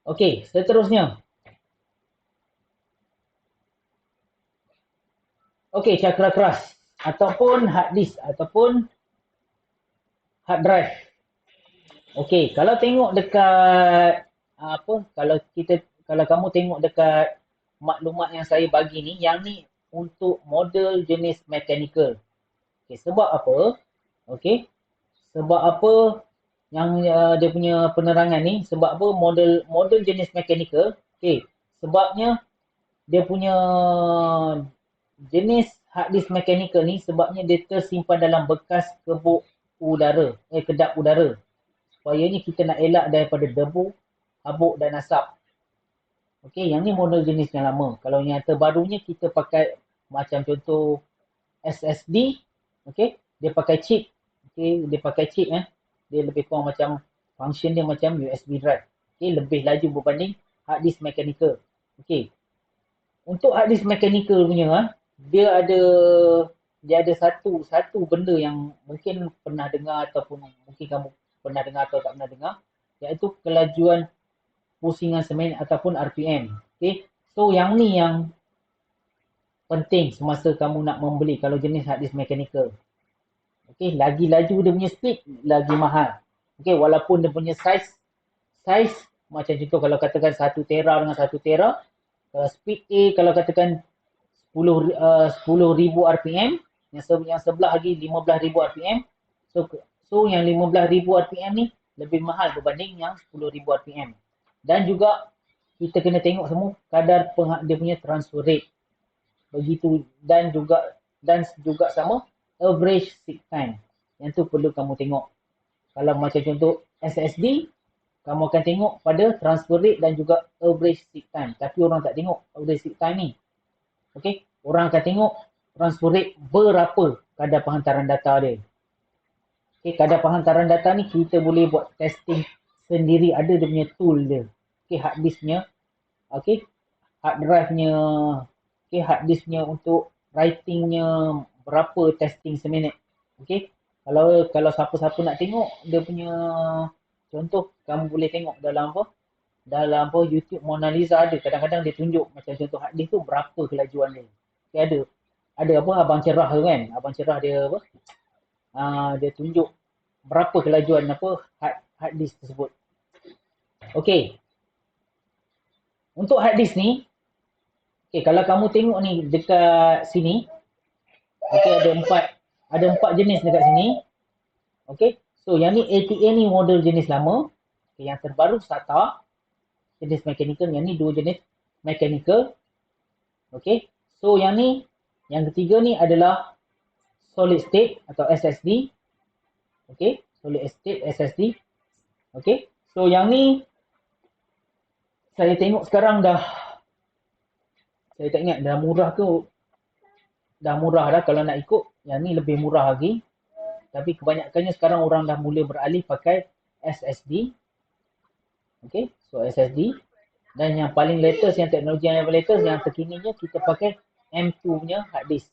Okay, seterusnya. Okay, cakra keras ataupun hard disk ataupun hard drive. Okay, kalau tengok dekat kalau kamu tengok dekat maklumat yang saya bagi ni, yang ni untuk model jenis mechanical. Okay, sebab apa? Okay, sebab apa yang dia punya penerangan ni? Sebab apa model jenis mechanical? Okay, sebabnya dia punya jenis hard disk mechanical ni sebabnya dia tersimpan dalam bekas kedap udara. Supayanya kita nak elak daripada debu, habuk dan asap. Okey, yang ni model jenis yang lama. Kalau yang terbarunya kita pakai macam contoh SSD, okey, dia pakai chip. Okey, dia pakai chip Dia lebih kurang macam function dia macam USB drive. Okey, lebih laju berbanding hard disk mechanical. Okey. Untuk hard disk mechanical punya dia ada satu benda yang mungkin pernah dengar ataupun mungkin kamu pernah dengar atau tak pernah dengar, iaitu kelajuan pusingan semen ataupun RPM. Okay. So yang ni yang penting semasa kamu nak membeli kalau jenis hard disk mechanical. Okay. Lagi laju dia punya speed, lagi mahal. Okay. Walaupun dia punya size macam contoh kalau katakan 1 tera dengan 1 tera, speed A kalau katakan 10,000 RPM, yang sebelah lagi 15,000 RPM. So yang 15,000 RPM ni lebih mahal berbanding yang 10,000 RPM. Dan juga kita kena tengok semua kadar dia punya transfer rate. Begitu dan juga sama average seek time. Yang tu perlu kamu tengok. Kalau macam contoh SSD, kamu akan tengok pada transfer rate dan juga average seek time. Tapi orang tak tengok average seek time ni. Okey, orang akan tengok transfer rate berapa kadar penghantaran data dia. Okey, kadar penghantaran data ni kita boleh buat testing sendiri, ada dia punya tool dia. Okey, hard disknya. Okey, hard drive-nya. Okey, hard disknya untuk writing-nya berapa testing seminit. Okey, kalau siapa-siapa nak tengok dia punya contoh, kamu boleh tengok dalam YouTube Mona Lisa ada. Kadang-kadang dia tunjuk macam contoh hard disk tu berapa kelajuan dia. Okay, ada abang cerah tu kan. Abang cerah dia dia tunjuk berapa kelajuan hard disk tersebut. Okey. Untuk hard disk ni, kalau kamu tengok ni dekat sini, ada empat jenis dekat sini. Okey. So yang ni ATA ni model jenis lama. Okay, yang terbaru SATA jenis mechanical, yang ni dua jenis mechanical. Okay, so yang ketiga ni adalah solid state atau SSD. Okay, solid state SSD. Okay, so yang ni saya tengok sekarang saya tak ingat dah murah ke, dah murah dah kalau nak ikut. Yang ni lebih murah lagi, tapi kebanyakannya sekarang orang dah mula beralih pakai SSD. Okay, so SSD. Dan yang paling latest, yang teknologi yang paling latest, yang terkininya kita pakai M2 punya hard disk.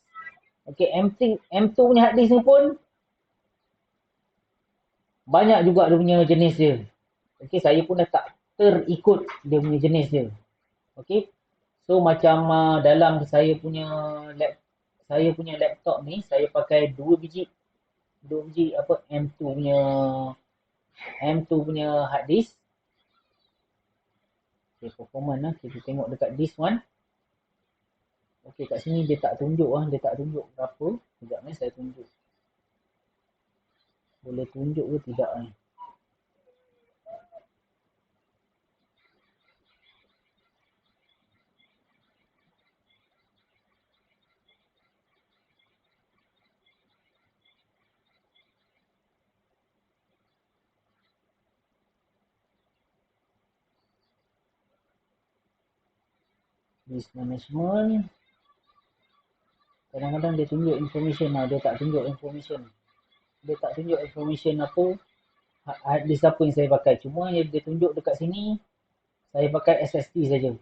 Okay, M2 punya hard disk ni pun banyak juga dia punya jenis dia. Okay, saya pun dah tak terikut dia punya jenis dia. Okay, so macam dalam saya punya laptop ni, saya pakai 2 biji M2 punya hard disk. Okay, performance kita tengok dekat disk 1. Okay, kat sini dia tak tunjuk berapa. Sekejap ni saya tunjuk. Boleh tunjuk ke tidak ni? Disk management. Kadang-kadang dia tunjuk information dia tak tunjuk information. Dia tak tunjuk information apa hard disk apa yang saya pakai. Cuma yang dia tunjuk dekat sini, saya pakai SSD saja.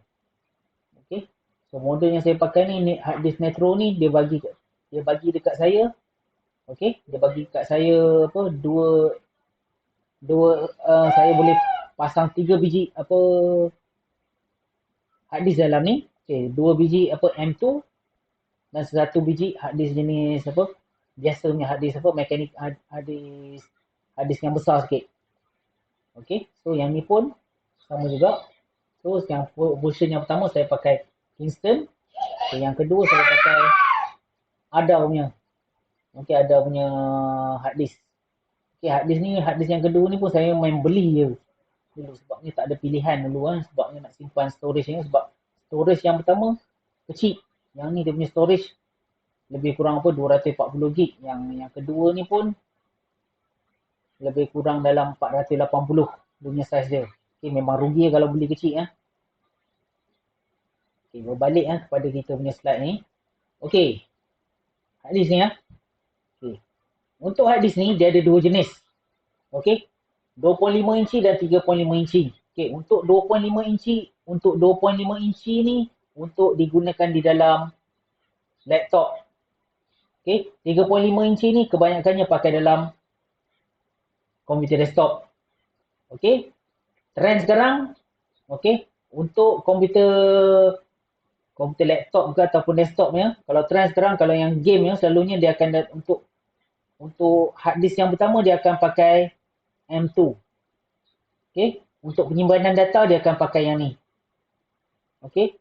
Okay. So model yang saya pakai ni hard disk Netro ni dia bagi dekat saya. Okay. Dia bagi dekat saya saya boleh pasang 3 biji hard disk dalam ni. Okay, 2 biji M2 dan 1 biji hard disk jenis biasa punya hard disk mekanik hard disk yang besar sikit. Okay, so yang ni pun sama juga. So yang version yang pertama saya pakai Kingston. Okay, yang kedua saya pakai Ada punya. Okay, Ada punya hard disk. Okay, hard disk yang kedua ni pun saya main beli je dulu sebabnya tak ada pilihan dulu kan, sebabnya nak simpan storage ni, sebab storage yang pertama kecil. Yang ni dia punya storage lebih kurang apa 240 gig. Yang kedua ni pun lebih kurang dalam 480 dia punya saiz dia. Okay, memang rugi kalau beli kecil ya. Okay, berbalik kepada kita punya slide ni. Okay, hard disk ni ya. Okay. Untuk hard disk ni dia ada dua jenis. Okay, 2.5 inci dan 3.5 inci. Okay, untuk 2.5 inci, ni untuk digunakan di dalam laptop. Okay, 3.5 inci ni kebanyakannya pakai dalam komputer desktop. Okay, trend sekarang, okay, untuk komputer laptop ke ataupun desktop ya, kalau trend sekarang, kalau yang game ya, selalunya dia akan untuk hard disk yang pertama dia akan pakai M2. Okay, untuk penyimpanan data dia akan pakai yang ni. Okay,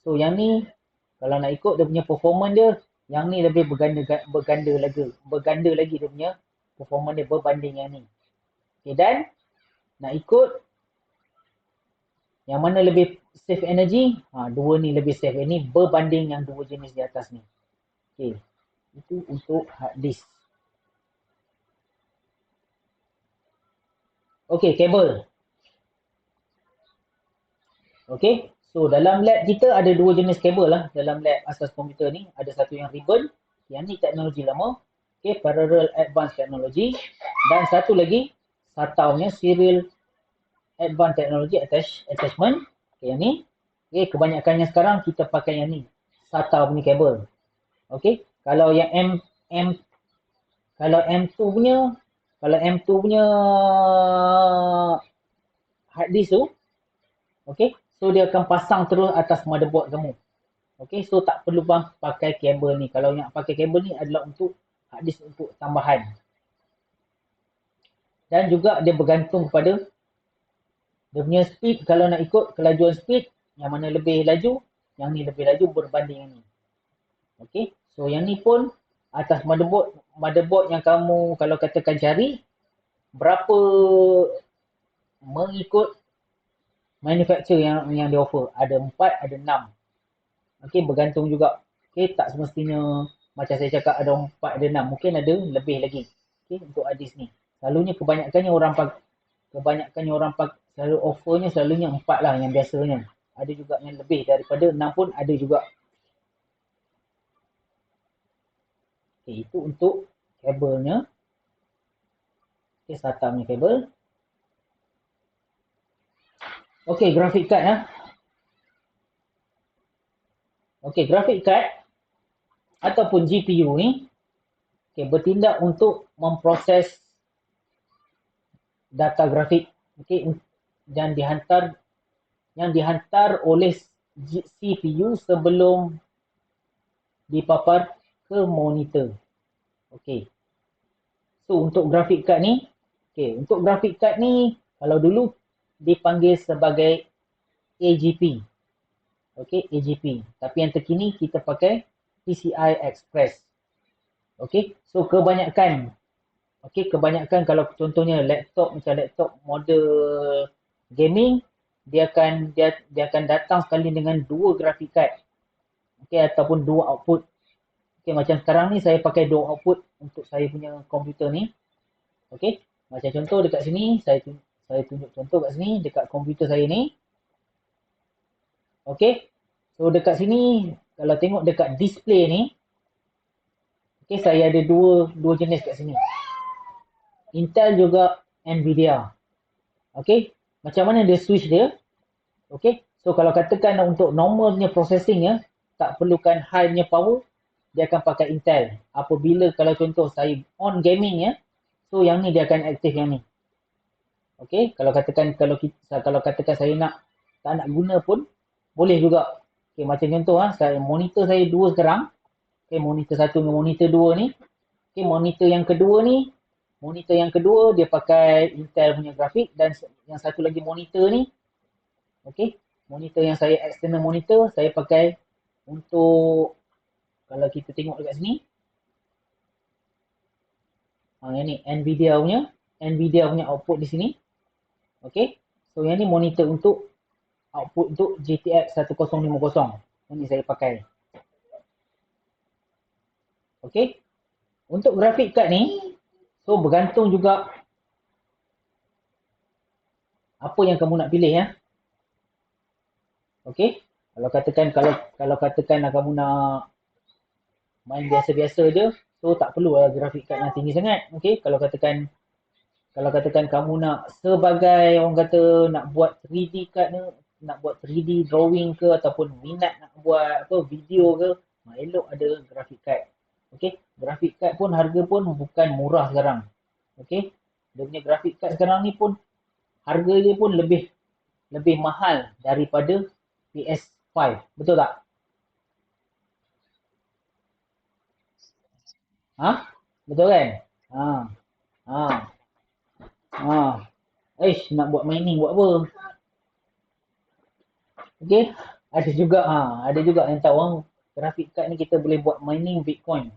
so yang ni kalau nak ikut dia punya performance dia, yang ni lebih berganda lagi dia punya performance dia berbanding yang ni. Okay, dan nak ikut yang mana lebih save energy, dua ni lebih save ini berbanding yang dua jenis di atas ni. Okay, itu untuk hard disk. Okay, kabel. Okay, so dalam lab kita ada dua jenis kabel lah. Dalam lab asas komputer ni ada satu yang ribbon, yang ni teknologi lama. Okay, parallel advanced technology. Dan satu lagi SATA punya serial advanced technology attachment. Okay, yang ni. Okay, kebanyakannya sekarang kita pakai yang ni, SATA punya kabel. Okay, kalau yang M2 punya hard disk tu, okay, so dia akan pasang terus atas motherboard kamu. Okay, so tak perlu pakai kabel ni. Kalau yang pakai kabel ni adalah untuk hard disk untuk tambahan. Dan juga dia bergantung kepada dia punya speed. Kalau nak ikut kelajuan speed, yang mana lebih laju, yang ni lebih laju berbanding yang ni. Okay, so yang ni pun atas motherboard yang kamu kalau katakan cari, berapa mengikut manufacturer yang dia offer. Ada 4, ada 6. Okay, bergantung juga. Okay, tak semestinya macam saya cakap ada 4, ada 6. Mungkin ada lebih lagi. Okay, untuk hard disk ni. Selalunya kebanyakannya orang selalu offernya selalunya 4 lah yang biasanya. Ada juga yang lebih daripada 6 pun ada juga. Okay, itu untuk kabelnya. Okay, SATA punya kabel. Okay, graphic card ya. Okay, graphic card ataupun GPU ni okay, bertindak untuk memproses data grafik, okay, yang dihantar oleh CPU sebelum dipapar ke monitor. Okay. So untuk graphic card ni, kalau dulu dipanggil sebagai AGP. Okay, AGP. Tapi yang terkini kita pakai PCI Express. Okay, so kebanyakan kalau contohnya laptop model gaming, dia akan datang sekali dengan dua graphic card. Okay, ataupun dua output. Okay, macam sekarang ni saya pakai dua output untuk saya punya komputer ni. Okay, macam contoh dekat sini, saya tunjuk contoh kat sini dekat komputer saya ni. Okay, so dekat sini kalau tengok dekat display ni, okay, saya ada dua jenis kat sini. Intel juga Nvidia. Okay, macam mana dia switch dia? Okay, so kalau katakan untuk normalnya processing ya, tak perlukan high punya power, dia akan pakai Intel. Apabila kalau contoh saya on gaming ya, so yang ni dia akan aktif yang ni. Okay, kalau katakan saya tak nak guna pun boleh juga. Okay, macam contoh monitor saya dua sekarang. Okay, monitor satu dengan monitor dua ni. Okay, monitor yang kedua dia pakai Intel punya grafik, dan yang satu lagi monitor ni, okay, monitor yang saya external monitor, saya pakai untuk kalau kita tengok dekat sini, yang ni Nvidia punya output di sini. Okey. So yang ni monitor untuk output untuk GTX 1050. Yang ni saya pakai. Okey. Untuk grafik card ni, so bergantung juga apa yang kamu nak pilih ya. Okey. Kalau katakan kamu nak main biasa-biasa je, so tak perlu lah grafik card yang tinggi sangat. Okey. Kalau katakan kamu nak sebagai orang kata nak buat 3D card ni, nak buat 3D drawing ke ataupun minat nak buat apa video ke, elok ada grafik card. Okey, grafik card pun harga pun bukan murah sekarang. Okey. Dia punya grafik card sekarang ni pun harga dia pun lebih mahal daripada PS5. Betul tak? Ha? Betul kan? Ha. Ha. Ha. Nak buat mining buat apa? Okey. Ada juga yang tahu grafik card ni kita boleh buat mining Bitcoin.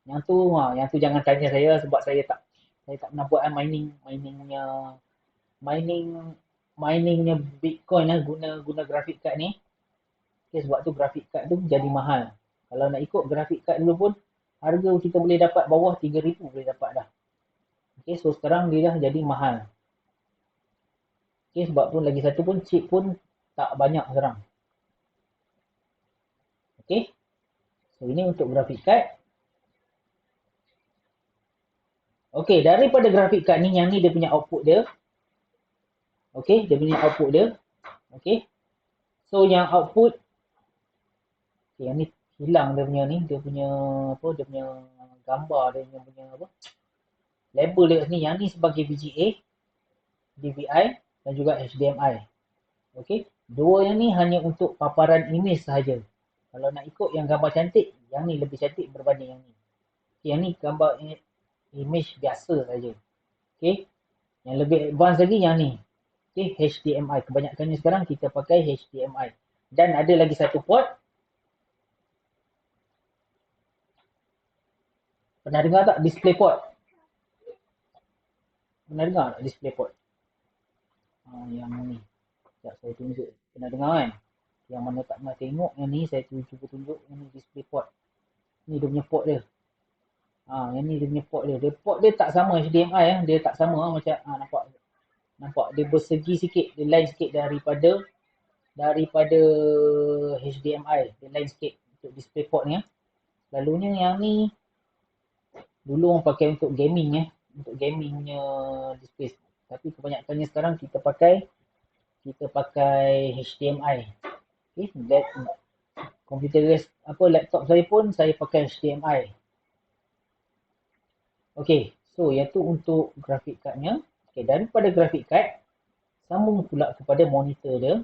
Yang tu jangan tanya saya sebab saya tak pernah buat miningnya Bitcoin lah guna grafik card ni. Okay, sebab tu grafik card tu jadi mahal. Kalau nak ikut grafik card dulu pun harga kita boleh dapat bawah 3,000 boleh dapat dah. Okay, so sekarang dia dah jadi mahal. Okay, sebab tu lagi satu pun chip pun tak banyak sekarang. Okay, so ini untuk grafik card. Okay, daripada grafik card ni, yang ni dia punya output dia. Okay, dia punya output dia. Okay, so yang output, okay, yang ni hilang dia punya ni, dia punya gambar dia punya apa? Label dia ni, yang ni sebagai VGA, DVI dan juga HDMI. Okey, dua yang ni hanya untuk paparan image sahaja. Kalau nak ikut yang gambar cantik, yang ni lebih cantik berbanding yang ni. Okay, yang ni gambar image biasa saja. Okey, yang lebih advance lagi yang ni. Okey, HDMI. Kebanyakannya sekarang kita pakai HDMI. Dan ada lagi satu port. Pernah dengar tak display port? Pernah dengar tak display port? Yang ni. Sekejap saya tunjuk. Pernah dengar kan? Yang mana tak pernah tengok yang ni, saya cuba tunjuk yang ni display port. Ni dia punya port dia. Yang ni dia punya port dia. Port dia tak sama HDMI dia tak sama macam nampak dia bersegi sikit, dia lain sikit daripada HDMI. Dia lain sikit untuk display port ni. Selalunya yang ni dulu orang pakai untuk gaming untuk gaming punya display. Tapi kebanyakannya sekarang kita pakai HDMI. Okay, laptop saya pun saya pakai HDMI. Okay, so iaitu untuk grafik cardnya. Okay, daripada grafik card, sambung pula kepada monitor dia.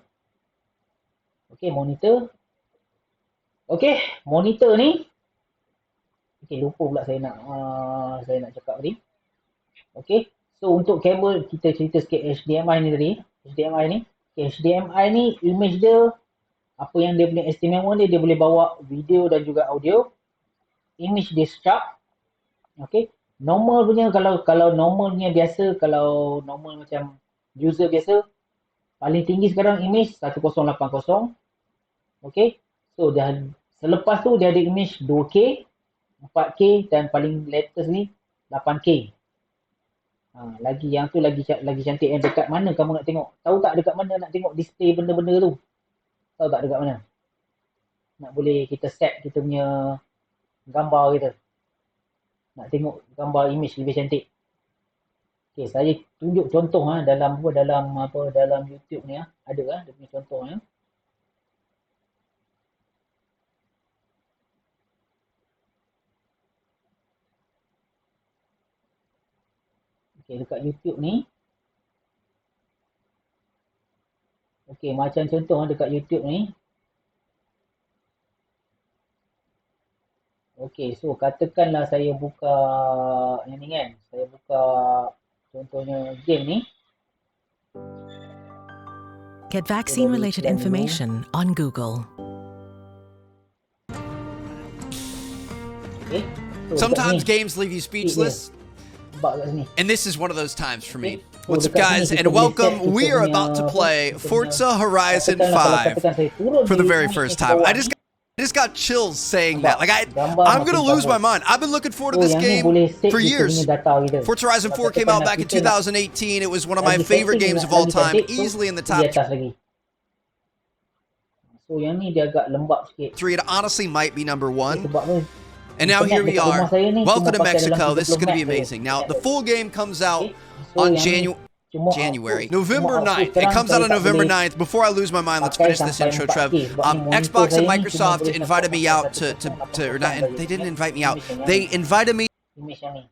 Okay, monitor. Okay, monitor ni. Okay, lupa pula saya nak cakap tadi. Okay, so untuk kabel kita cerita sikit HDMI ni tadi. HDMI ni. Okay, HDMI ni image dia, apa yang dia punya istimewa dia boleh bawa video dan juga audio. Image dia sharp. Okay, normal punya kalau normal punya biasa, kalau normal macam user biasa, paling tinggi sekarang image 1080. Okay, so selepas tu dia ada image 2K, 4K dan paling latest ni 8K. Lagi yang tu lagi cantik. Yang dekat mana kamu nak tengok? Tahu tak dekat mana nak tengok display benda-benda tu? Tahu tak dekat mana? Nak boleh kita set kita punya gambar kita. Nak tengok gambar image lebih cantik. Okay, saya tunjuk contoh dalam YouTube ni ada dia punya contoh Okay, dekat YouTube ni. Okay, macam contoh dekat YouTube ni. Okay, so katakanlah saya buka yang ni kan. Saya buka contohnya game ni. Get vaccine-related information on Google. Okay. So, Sometimes games leave you speechless, Bug kat sini. and this is one of those times for me. So, What's up, dekat sini guys, kita and boleh set welcome. kita We are punya about to apa, play kita punya- Forza Horizon katakanlah kalau 5 katakan saya turun for the di very image first ni ke time. bawah I ni, just got chills saying that. Like gambar I'm gonna makin lose my bagus. mind. I've been looking forward to So, this yang ni game boleh save for kita years. punya data kita. Forza Horizon 4 came out Katakanlah back in kita nak 2018. It was one of my lagi favorite setting games of nak all lagi time, cantik, so easily in the pergi top atas lagi. So yang ni dia agak lembab sikit. 3. It honestly might be number 1. Sebab ni And now here we dekat rumah are. saya ni Welcome cuma to pakai dalam Mexico. This is 30 going to be meg amazing. saja. Now, the full game comes out Okay. So on yang ni cuma January. output- November cuma output 9th. It sekarang comes out saya on tak November boleh 9th. Before I lose my mind, let's pakai finish this sampai intro, 4K. Trev. Sebab ni monitor Xbox saya and ni Microsoft cuma boleh invited me sampai out to 180 not, saja. they didn't Image invite me out. yang They ni. invited me Image yang ni.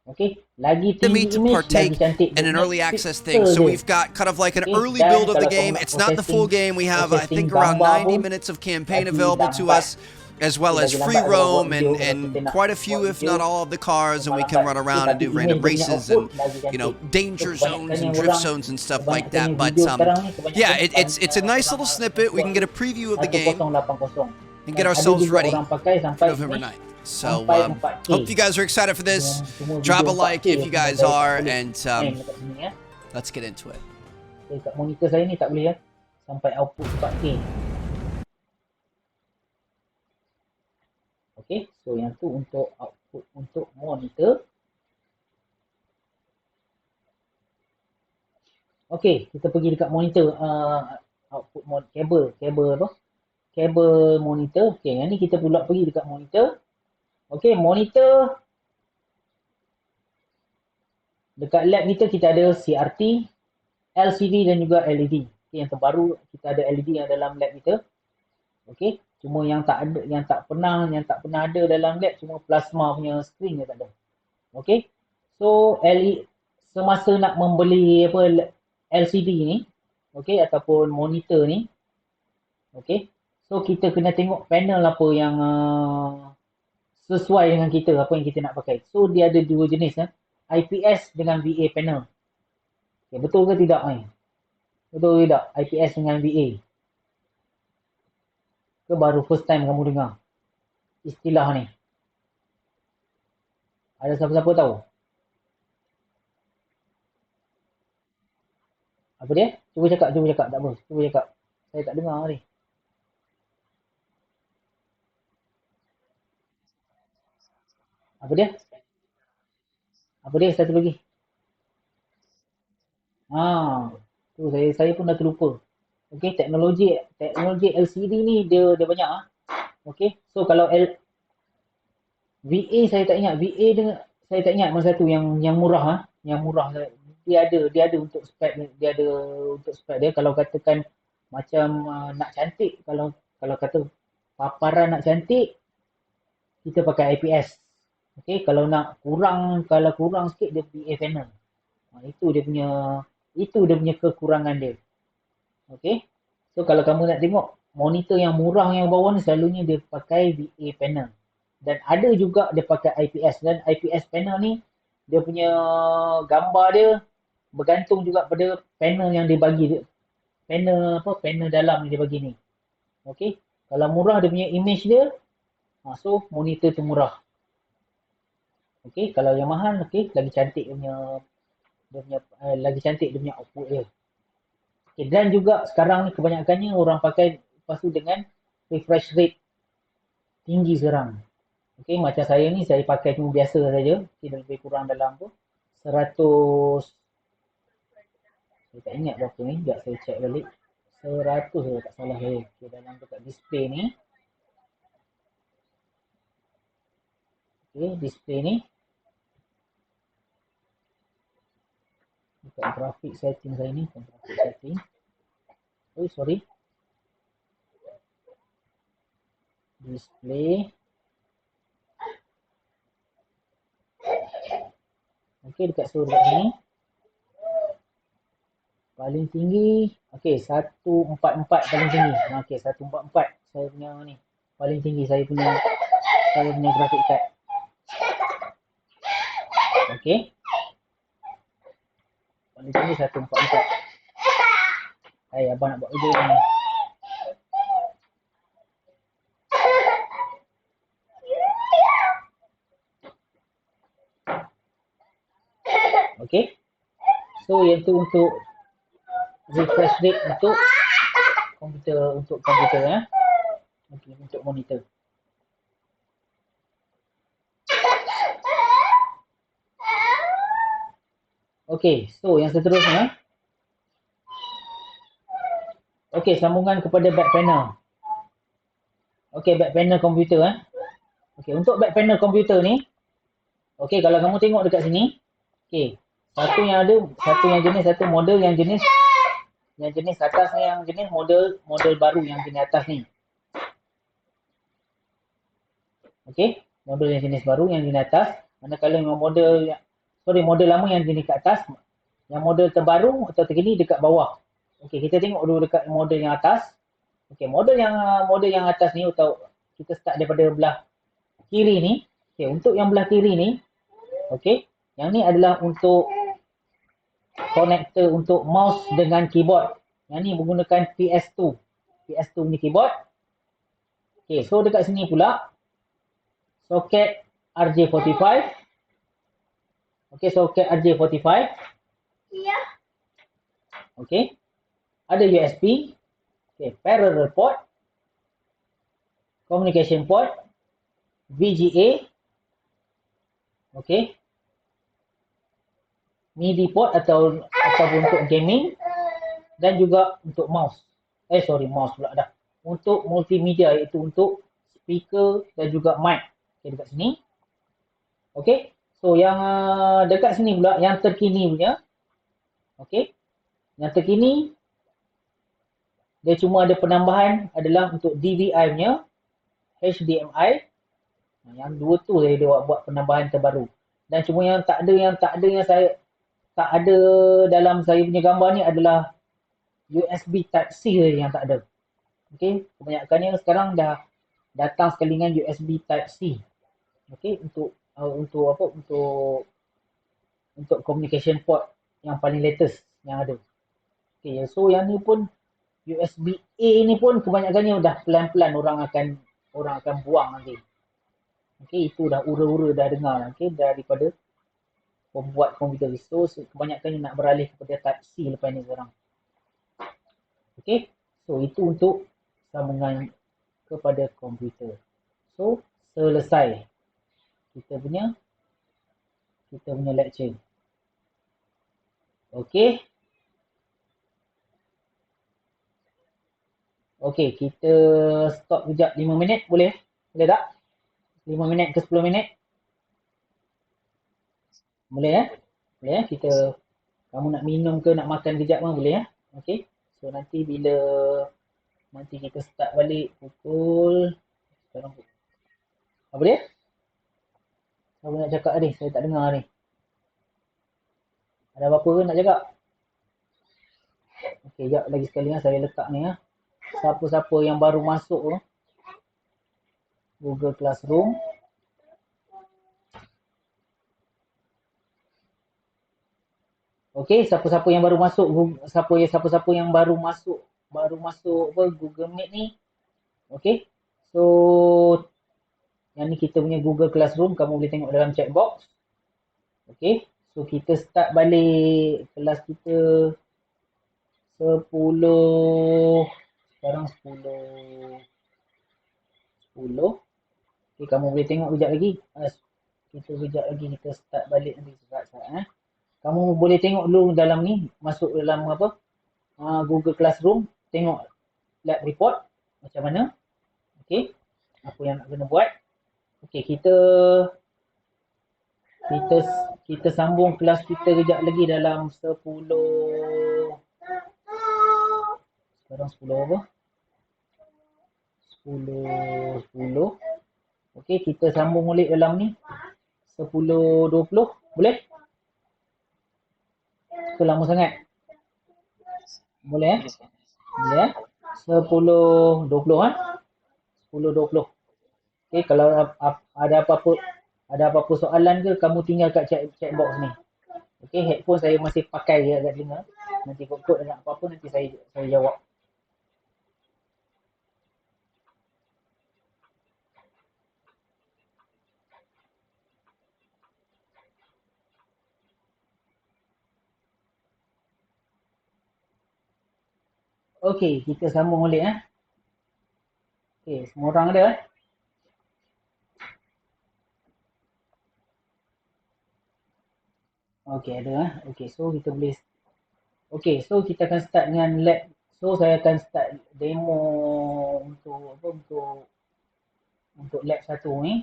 Okay, lagi tinggi to image, partake lagi cantik. in an Dia early punya access pixel thing. So dia. we've got kind of like an Okay, early dan build of the kalau game. kamu nak It's not the full processing- game. We have, I think, processing around gambar 90 pun minutes of campaign lagi available to lambat. us, as well as Lagi free lambat kalau roam buat video, kalau and kita nak quite a few, buat if video, not all, of the cars, and we lambat. can run around and Tapi do random image dia punya races and, output lagi you know, cantik. danger So, zones kebanyakan and orang- drift zones and stuff like that. kebanyakan But video sekarang ni, kebanyakan yeah, it's a nice little orang snippet. We can get a preview of the game 1080 and get Dan ourselves ada juga ready orang pakai for sampai November ni, 9th. So sampai 4K. hope you guys are excited for this. Semua Drop a video like 4K if you guys saya tak are, boleh and main dekat sini, ya. let's get into it. Dekat monitor saya ni tak boleh, ya, sampai output 4K. Okay, so yang tu untuk output untuk monitor. Okay, kita pergi dekat monitor, output kabel apa? Kabel monitor. Okay, yang ni kita pula pergi dekat monitor. Okay, monitor. Dekat lab kita ada CRT, LCD dan juga LED. Okay, yang terbaru kita ada LED yang dalam lab kita. Okay, cuma yang tak pernah ada dalam lab cuma plasma punya screen je tak ada. Okay, so semasa nak membeli apa LCD ni, okay, ataupun monitor ni, okay, so kita kena tengok panel apa yang sesuai dengan kita, apa yang kita nak pakai. So dia ada dua jenis, IPS dengan VA panel. Okay, betul ke tidak ni? Betul ke tidak? IPS dengan VA. Ke baru first time kamu dengar istilah ni? Ada siapa-siapa tahu? Apa dia? Cuba cakap, tak apa. Cuba cakap. Saya tak dengar ni. Apa dia? Apa dia? Satu lagi. Tu saya pun dah terlupa. Okey, teknologi LCD ni dia banyak . Okey, so kalau VA saya tak ingat. VA dengan saya tak ingat mana satu yang murah . Yang murah dia ada untuk spek dia. Kalau katakan macam nak cantik, kalau kata paparan nak cantik, kita pakai IPS. Okey, kalau kurang sikit dia VA panel. Itu dia punya kekurangan dia. Okey. So kalau kamu nak tengok monitor yang murah yang bawah ni, selalunya dia pakai VA panel. Dan ada juga dia pakai IPS, dan IPS panel ni dia punya gambar dia bergantung juga pada panel yang dia bagi. Panel dalam yang dia bagi ni. Okey. Kalau murah dia punya image dia, so monitor tu murah. Okey, kalau yang mahal, okey, lagi cantik dia punya output dia. Okay, dan juga sekarang ni kebanyakannya orang pakai lepas tu dengan refresh rate tinggi sekarang. Okey, macam saya ni saya pakai cuma biasa saja. Okay, lebih kurang dalam 100. Saya tak ingat berapa ni, sekejap saya check balik. 100 kalau tak salah saya. Okay, dalam dekat display ni. Okay, display ni. Dekat grafik setting saya ni, grafik setting. Sorry. Display. Okey, dekat sini. Paling tinggi, okey, 144 paling tinggi. Okey, 144 saya punya ni. Paling tinggi saya punya grafik card. Okey. Paling tinggi 144. Hai, abang nak buat video ni. Okey. So yang tu untuk refresh rate untuk komputer ya. Okey, untuk monitor. Okey, so yang seterusnya. Okey, sambungan kepada back panel. Okey, back panel komputer Okey, untuk back panel komputer ni, okey kalau kamu tengok dekat sini, okey, satu yang jenis satu model yang jenis atas ni, yang jenis model baru yang jenis atas ni. Okey, model yang jenis baru yang jenis atas, manakala yang model lama yang jenis kat atas, yang model terbaru atau terkini dekat bawah. Okey, kita tengok dulu dekat model yang atas. Okey, model yang atas ni atau kita start daripada belah kiri ni. Okey, untuk yang belah kiri ni, okey, yang ni adalah untuk connector untuk mouse dengan keyboard. Yang ni menggunakan PS2 punya keyboard. Okey, so dekat sini pula soket RJ45. Okey, soket RJ45. Ya. Okey. Ada USB. Okey, parallel port. Communication port. VGA. Okey. MIDI port ataupun untuk gaming dan juga untuk mouse. Mouse pula dah. Untuk multimedia iaitu untuk speaker dan juga mic. Okey, dekat sini. Okey. So yang dekat sini pula yang terkini punya. Okey. Yang terkini dia cuma ada penambahan adalah untuk DVI punya HDMI. Yang dua tu saya dia buat penambahan terbaru. Dan cuma yang tak ada dalam saya punya gambar ni adalah USB Type C yang tak ada. Okey, kebanyakannya sekarang dah datang sekali dengan USB Type C. Okey, untuk communication port yang paling latest yang ada. Okey, so yang ni pun USB A ni pun kebanyakannya dah pelan-pelan orang akan buang nanti. Okey, itu dah ura-ura dah dengar daripada pembuat komputer. So kebanyakannya nak beralih kepada Type C lepas ni sekarang. Okey, so itu untuk sambungan kepada komputer. So selesai kita punya lecture. Okey. Okey, kita stop kejap 5 minit boleh? Boleh tak? 5 minit ke 10 minit? Boleh Boleh kamu nak minum ke nak makan kejap pun boleh Okey. So nanti kita start balik pukul sekarang apa dia? Apa nak cakap ni? Saya tak dengar ni. Ada apa-apa ke nak cakap? Okey, jap lagi sekali saya letak ni Siapa-siapa yang baru masuk tu Google Classroom. Okey, siapa-siapa yang baru masuk Google Meet ni. Okey. So yang ni kita punya Google Classroom, kamu boleh tengok dalam chat box. Okey. So kita start balik kelas kita 10 sekarang 10. Okey, kamu boleh tengok kejap lagi. Kita start balik nanti saat-saat Kamu boleh tengok dulu dalam ni, masuk dalam Google Classroom, tengok lab report macam mana. Okey. Apa yang nak kena buat. Okey, kita sambung kelas kita kejap lagi dalam 10. Sekarang 10 apa? 10. Okey, kita sambung balik dalam ni 10.20. Boleh? Itu lama sangat. Boleh Boleh 10.20 10.20. Okey, kalau ada apa-apa soalan ke, kamu tinggal kat chat box ni. Okey, headphone saya masih pakai je agak dengar. Nanti kot ada apa-apa nanti saya jawab. Okey, kita sambung balik Okey, semua orang ada Okey, ada Okey, so kita boleh Okey, so kita akan start dengan lab. So saya akan start demo untuk lab 1 ni.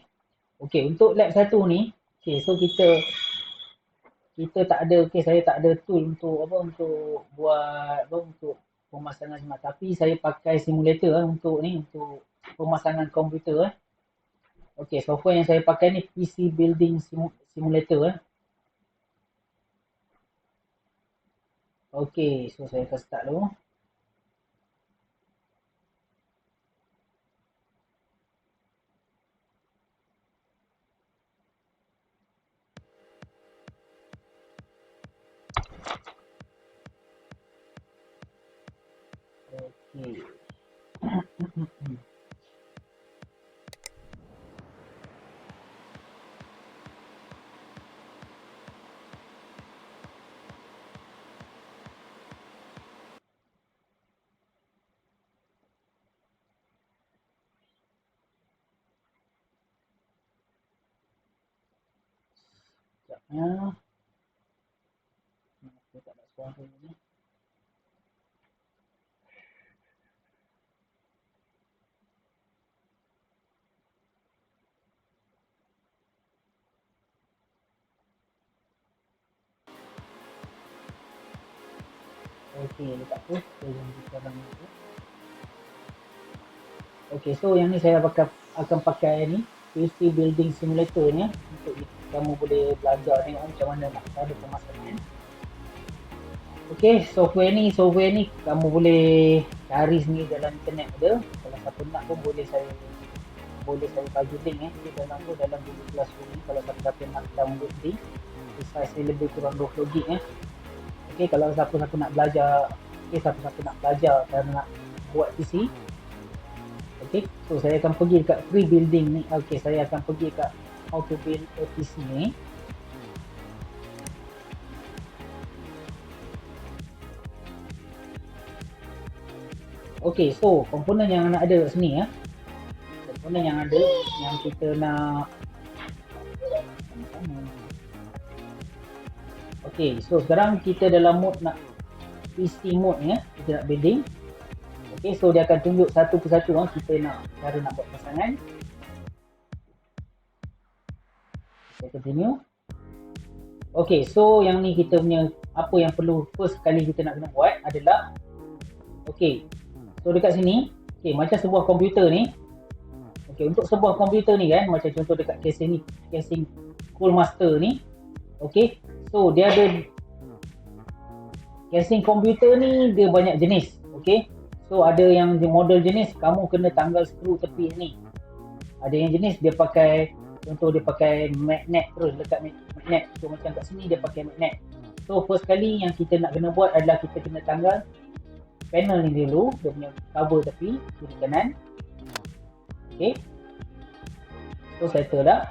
Okey, untuk lab 1 ni, okey, so kita tak ada saya tak ada tool untuk buat untuk pemasangan smart, tapi saya pakai simulator untuk pemasangan komputer Okey, software yang saya pakai ni PC Building Simulator Okey, so saya akan start dulu. Okey. Sekejap Saya tak ada suara ni. Okey, letak tu. Saya jangan sekarang tu. Okey, so yang ni saya akan pakai ni PC Building Simulator ni untuk kamu boleh belajar tengok macam mana nak cara pemasangan. Okey, software ni kamu boleh cari sendiri dalam internet ada. Kalau siapa nak pun boleh saya bagi link di dalam Google Classroom ni kalau siapa nak download link. Size dia lebih kurang 20 GB Okey, kalau siapa-siapa nak belajar, cara nak buat PC. Okey, so saya akan pergi dekat free building ni. Okey, saya akan pergi dekat how to build a PC ni. Okey, so komponen yang nak ada kat sini komponen yang ada yang kita nak Okey, so sekarang kita dalam mode nak PC mode ni kita nak building. Okey, so dia akan tunjuk satu persatu kita nak cara nak buat pasangan. Kita continue. Okey, so yang ni kita punya apa yang perlu first kali kita nak kena buat adalah okey. So dekat sini, okey, macam sebuah komputer ni. Okey, untuk sebuah komputer ni kan, macam contoh dekat casing ni, casing Coolmaster ni. Okey, so dia ada casing komputer ni dia banyak jenis. Okey, so ada yang model jenis kamu kena tanggal skru tepi ni. Ada yang jenis dia pakai contoh dia pakai magnet terus lekat magnet. So macam kat sini dia pakai magnet. So first kali yang kita nak kena buat adalah kita kena tanggal panel ni dulu, dia punya cover tepi kiri kanan. Okey, so settle dah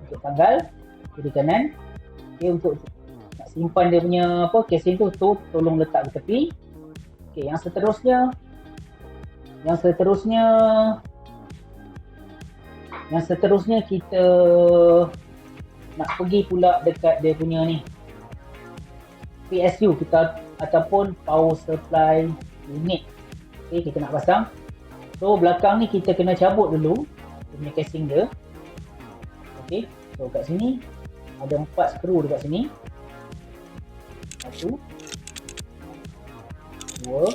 untuk tanggal kiri kanan. Okey, untuk nak simpan dia punya casing tu tolong letak di tepi. Okey, yang seterusnya kita nak pergi pula dekat dia punya ni PSU kita ataupun power supply unit. Okey, kita nak pasang. So belakang ni kita kena cabut dulu dia punya casing dia. Okey, so kat sini ada 4 skru dekat sini. 1 2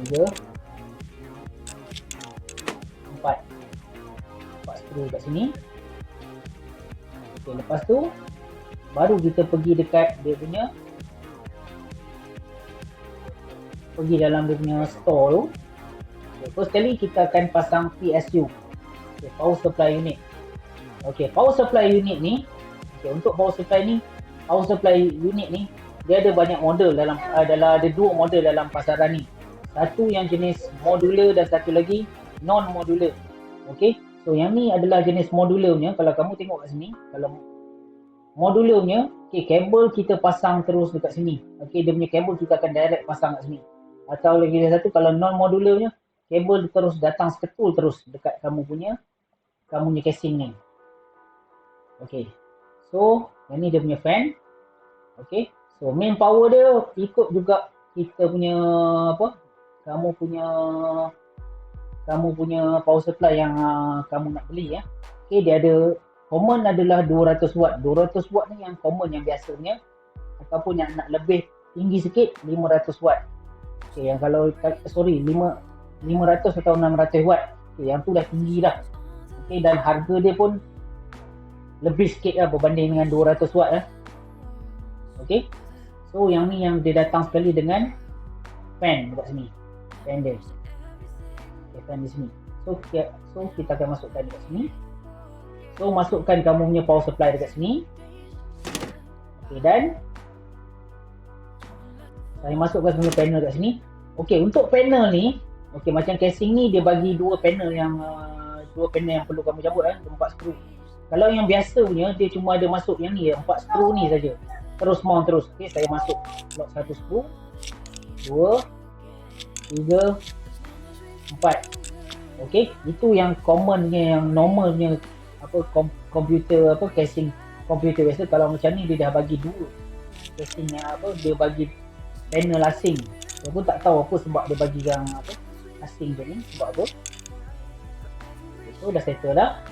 3 4 skru dekat sini. Okey, lepas tu baru kita pergi dekat dia punya dalam dia punya store tu. Okay, first kali kita akan pasang PSU. Okay, power supply unit. Okay, power supply unit ni, untuk power supply unit ni dia ada banyak model ada 2 model dalam pasaran ni. Satu yang jenis modular dan satu lagi non modular. Okey, so yang ni adalah jenis modularnya. Kalau kamu tengok kat sini, modularnya, okey, kabel kita pasang terus dekat sini. Okey, dia punya kabel kita akan direct pasang kat sini. Atau lagi satu, kalau non modularnya, kabel terus datang seketul terus dekat kamu punya casing ni. Okey. So, yang ni dia punya fan. Okey. So, main power dia ikut juga kita punya apa? Kamu punya power supply yang kamu nak beli ya. Okey, dia ada common adalah 200 watt. 200 watt ni yang common, yang biasanya, ataupun yang nak lebih tinggi sikit 500 watt. Okey, yang kalau 500 atau 600 watt. Okey, yang tu dah tinggi dah. Okey, dan harga dia pun lebih sikit lah berbanding dengan 200 watt lah. Okey. So yang ni yang dia datang sekali dengan fan dekat sini. Fan dia. Okay, fan di sini. So kita akan masukkan dekat sini. So masukkan kamu punya power supply dekat sini. Okey, dan saya masukkan semua panel dekat sini. Okey, untuk panel ni, okey, macam casing ni dia bagi dua panel yang perlu kamu cabut 4 skru. Kalau yang biasa punya dia cuma ada masuk yang ni 4 skru ni saja. Terus mount terus. Okey, saya masuk lock 1 skru, 2, 3, 4. Okey, itu yang commonnya, yang normalnya komputer casing komputer biasa. Kalau macam ni dia dah bagi dua casing yang dia bagi panel asing. Saya pun tak tahu apa sebab dia bagi yang asing je ni, sebab apa. So dah settle dah.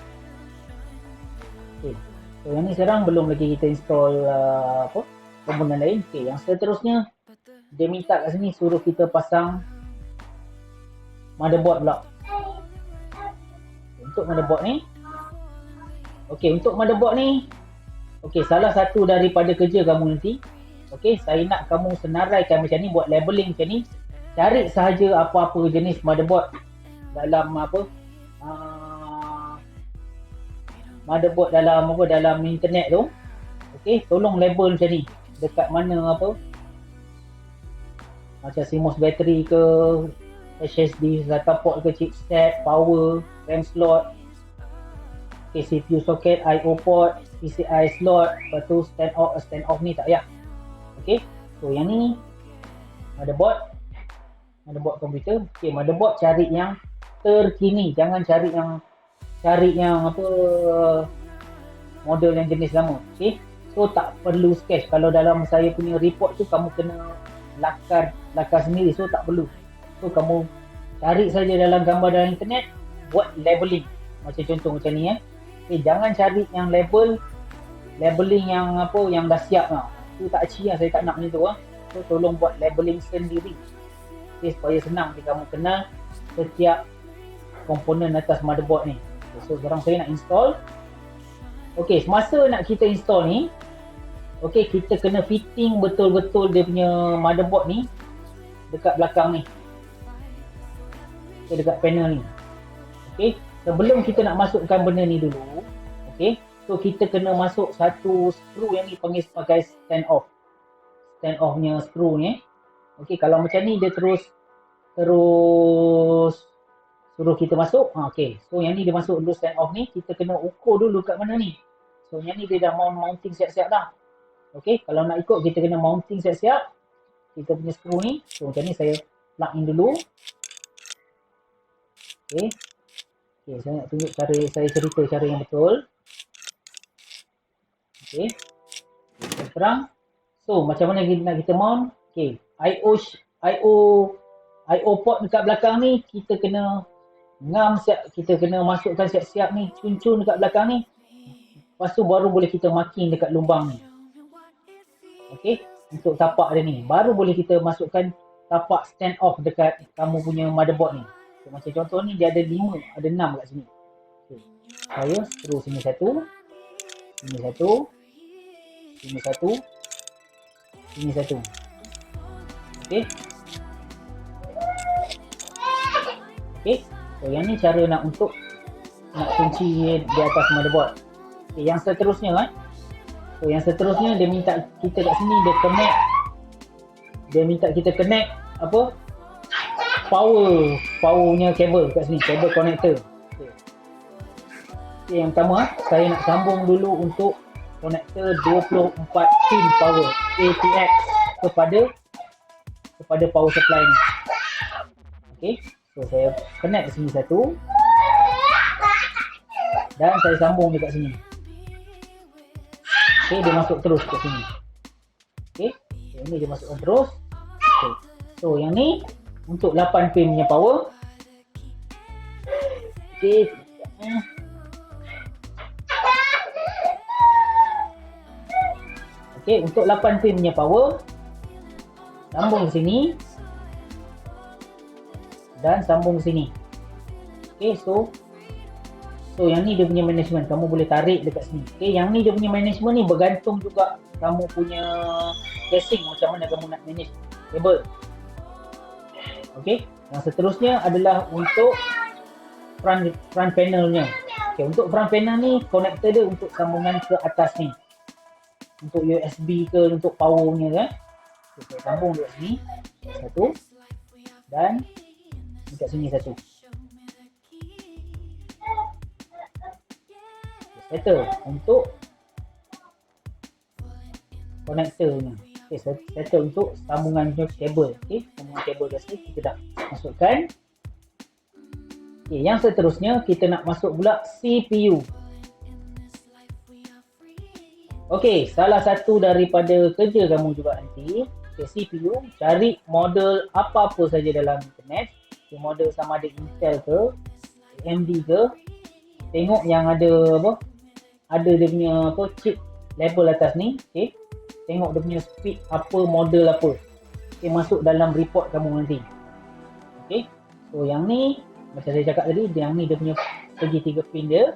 Okay. So yang ni sekarang belum lagi kita install komponen lain. Okay, yang seterusnya dia minta kat sini suruh kita pasang motherboard pula. Untuk motherboard ni, untuk motherboard ni, salah satu daripada kerja kamu nanti, saya nak kamu senaraikan macam ni, buat labeling macam ni. Cari sahaja apa-apa jenis motherboard dalam motherboard dalam internet tu. Tolong label macam ni, dekat mana macam CMOS battery ke, SSD SATA port ke, chipset, power, RAM slot, CPU socket, IO port, PCI slot, lepas tu stand off ni tak payah. So yang ni motherboard komputer. Motherboard cari yang terkini, jangan cari yang model yang jenis lama. So tak perlu sketch. Kalau dalam saya punya report tu kamu kena lakar sendiri, so tak perlu. So kamu cari saja dalam gambar dalam internet, buat labeling macam contoh macam ni jangan cari yang labeling yang yang dah siap lah. Tu tak aci lah, saya tak nak macam tu So tolong buat labeling sendiri supaya senang kamu kenal setiap komponen atas motherboard ni. So sekarang saya nak install. Semasa nak kita install ni, kita kena fitting betul-betul dia punya motherboard ni dekat belakang ni, dekat panel ni. Sebelum kita nak masukkan benda ni dulu, so kita kena masuk satu skru yang ni panggil sebagai stand off nya skru ni. Kalau macam ni dia terus suruh kita masuk. So yang ni dia masuk dulu stand off ni, kita kena ukur dulu kat mana ni. So yang ni dia dah mounting siap-siap dah. Kalau nak ikut kita kena mounting siap-siap kita punya skru ni. So macam ni saya plug in dulu. Saya nak tunjuk cara, saya cerita cara yang betul. Sekarang, so macam mana nak kita mount? IO port dekat belakang ni kita kena ngam siap, kita kena masukkan siap-siap ni, cun-cun dekat belakang ni. Lepas tu baru boleh kita marking dekat lubang ni. Untuk tapak dia ni, baru boleh kita masukkan tapak stand off dekat kamu punya motherboard ni. So, macam contoh ni dia ada 5, ada 6 kat sini. Saya screw sini satu, sini satu, sini satu, sini satu. So yang ni cara nak kunci di atas motherboard. Yang seterusnya so yang seterusnya dia minta kita kat sini dia minta kita connect powernya kabel kat sini, kabel connector. Yang pertama saya nak sambung dulu untuk konektor 24 pin power ATX kepada power supply ni. Okey, so saya connect sini satu dan saya sambung dekat sini. Okey, dia masuk terus kat sini. Okey, yang ni dia masukkan terus. Okey, so yang ni untuk 8 pin punya power. Okey, okey, untuk 8 pin punya power, sambung ke sini dan sambung ke sini. Okey, so yang ni dia punya management, kamu boleh tarik dekat sini. Okey, yang ni dia punya management ni bergantung juga kamu punya casing, macam mana kamu nak manage kabel. Okey, yang seterusnya adalah untuk front panelnya. Okey, untuk front panel ni konektor dia untuk sambungan ke atas ni. Untuk USB ke, untuk powernya kan. Okay, saya sambung dekat sini satu dan dekat sini satu. Okay, settle untuk konektornya. Okay, settle untuk sambungan kabel. Okay, sambungan kabel dah selesai, kita dah masukkan. Okay, yang seterusnya kita nak masuk pula CPU. Okey, salah satu daripada kerja kamu juga nanti, CPU, cari model apa-apa saja dalam internet. Model sama ada Intel ke, AMD ke. Tengok yang ada apa? Ada dia punya apa chip label atas ni, okey. Tengok dia punya speed apa, model apa. Okey, masuk dalam report kamu nanti. Okey. So yang ni macam saya cakap tadi, yang ni dia punya segi 3 pin dia.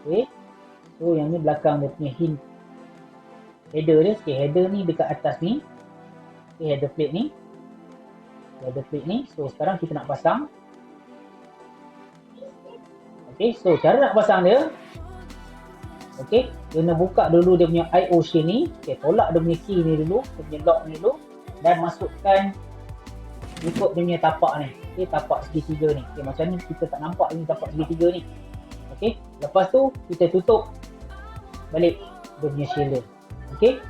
Okey. So yang ni belakang dia punya hint header dia. Okay, header ni dekat atas ni. Okay, header plate ni. Header plate ni. So sekarang kita nak pasang. Okay, so cara nak pasang dia. Okay, kena buka dulu dia punya IO shin ni. Okay, tolak dia punya key ni dulu, dia punya lock ni dulu. Dan masukkan ikut dia punya tapak ni. Okay, tapak segitiga ni. Okay, macam ni kita tak nampak ni tapak segitiga ni. Okay, lepas tu kita tutup balik dia punya shielder. Okey.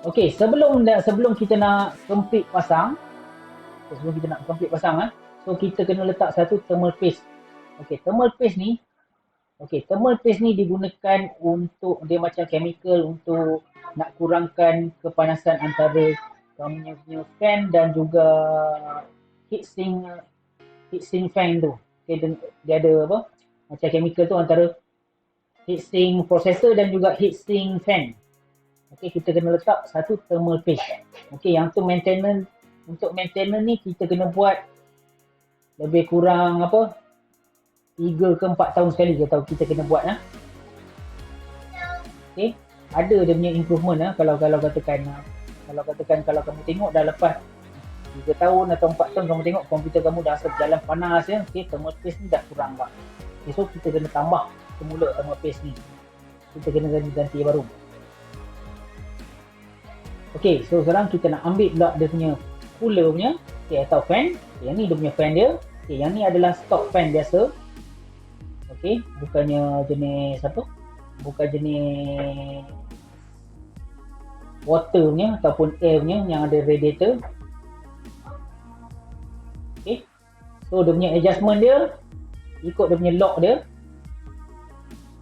Okey, sebelum kita nak complete pasang, so kita kena letak satu thermal paste. Okey, thermal paste ni digunakan untuk dia macam chemical untuk nak kurangkan kepanasan antara kamu punya fan dan juga heatsink fan tu. Okey, dia ada apa? Macam chemical tu antara heatsink processor dan juga heatsink fan. Okey, kita kena letak satu thermal paste. Okey, yang tu maintenance, untuk maintenance ni kita kena buat lebih kurang apa 3 ke 4 tahun sekali kita kena buat lah. Okey, ada dia punya improvement lah kalau katakan kalau kamu tengok dah lepas 3 tahun atau 4 tahun kamu tengok komputer kamu dah berjalan panas ya. Okey, thermal paste ni dah kurang lah. Okay, so kita kena tambah semula thermal paste ni. Kita kena ganti baru. Okey, so sekarang kita nak ambil pula dia punya cooler punya, okey, atau fan. Okay, yang ni dia punya fan dia. Okey, yang ni adalah stock fan biasa. Okey, bukannya jenis apa? Bukan jenis water punya ataupun air punya yang ada radiator. Okey. So dia punya adjustment dia ikut dia punya lock dia.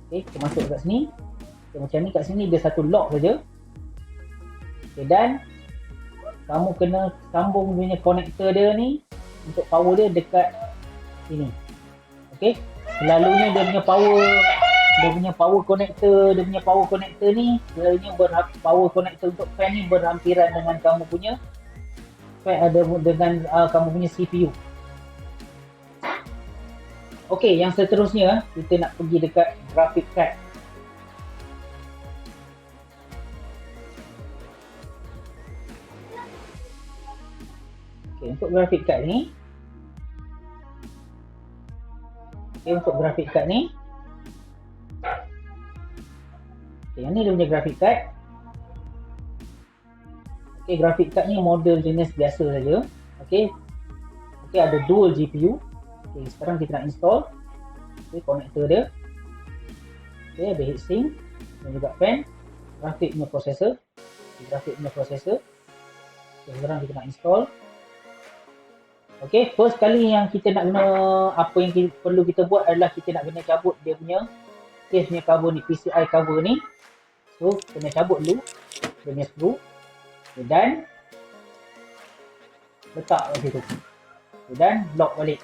Okey, kita masuk kat sini. Okay, macam ni kat sini dia satu lock saja. Okey, dan kamu kena sambung punya konektor dia ni untuk power dia dekat sini. Okey, selalunya dia punya power connector ni selalunya power connector untuk fan ni berhampiran dengan kamu punya fan dengan kamu punya CPU. Okey, yang seterusnya kita nak pergi dekat graphic card. Okey, untuk graphic card ni. Okey, untuk graphic card ni. Okey, yang ni dia punya graphic card. Okey, graphic card ni model jenis biasa saja. Okey. Okey, ada dual GPU. Okey, sekarang kita nak install. Okey, konektor dia. Okey, ada heatsink. dan juga fan, grafik punya processor. So, sekarang kita nak install. Okay, first kali yang kita nak guna, apa yang perlu kita buat adalah kita nak kena cabut dia punya case punya cover ni, PCI cover ni. So, kena cabut dulu dia punya screw. Okay, dan letak kat situ. Okay, dan lock balik.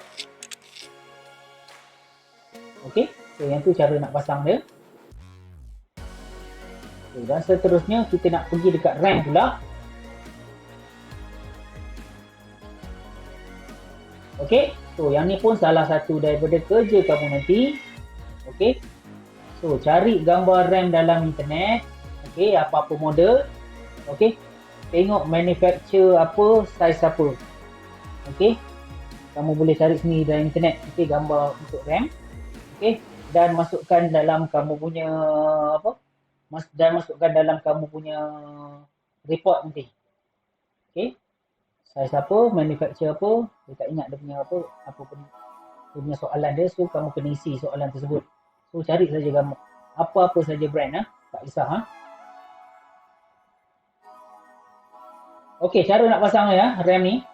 Okay, so yang tu cara nak pasang dia. Okay, dan seterusnya kita nak pergi dekat RAM pula. Okay, so yang ni pun salah satu daripada kerja kamu nanti. Okay, so cari gambar RAM dalam internet. Okay, apa-apa model. Okay, tengok manufacturer apa, size apa. Okay, kamu boleh cari sini dalam internet. Okay, gambar untuk RAM. Okay, dan masukkan dalam kamu punya apa, dan masukkan dalam kamu punya report nanti. Okay, size apa, manufacturer apa, dia tak ingat dia punya apa pun dia punya soalan dia. So kamu kena isi soalan tersebut. So cari saja gambar apa-apa saja brand, tak kisah. Okey, cara nak pasang RAM ni.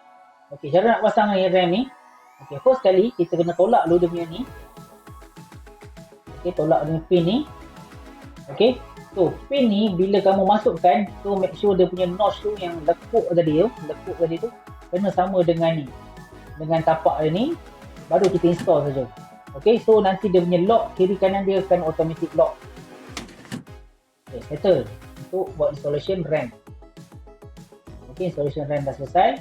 Okey, cara nak pasang RAM ni. Okey, first kali kita kena tolak dulu dia punya ni. Okey, tolak dengan pin ni. Okey, so pin ni bila kamu masukkan, so make sure dia punya notch tu yang lekuk tadi tu kena sama dengan ni, dengan tapak dia ni, baru kita install saja. Okey, so nanti dia punya lock kiri kanan dia akan automatic lock. Okey, settle untuk buat installation RAM. Okey, installation RAM dah selesai.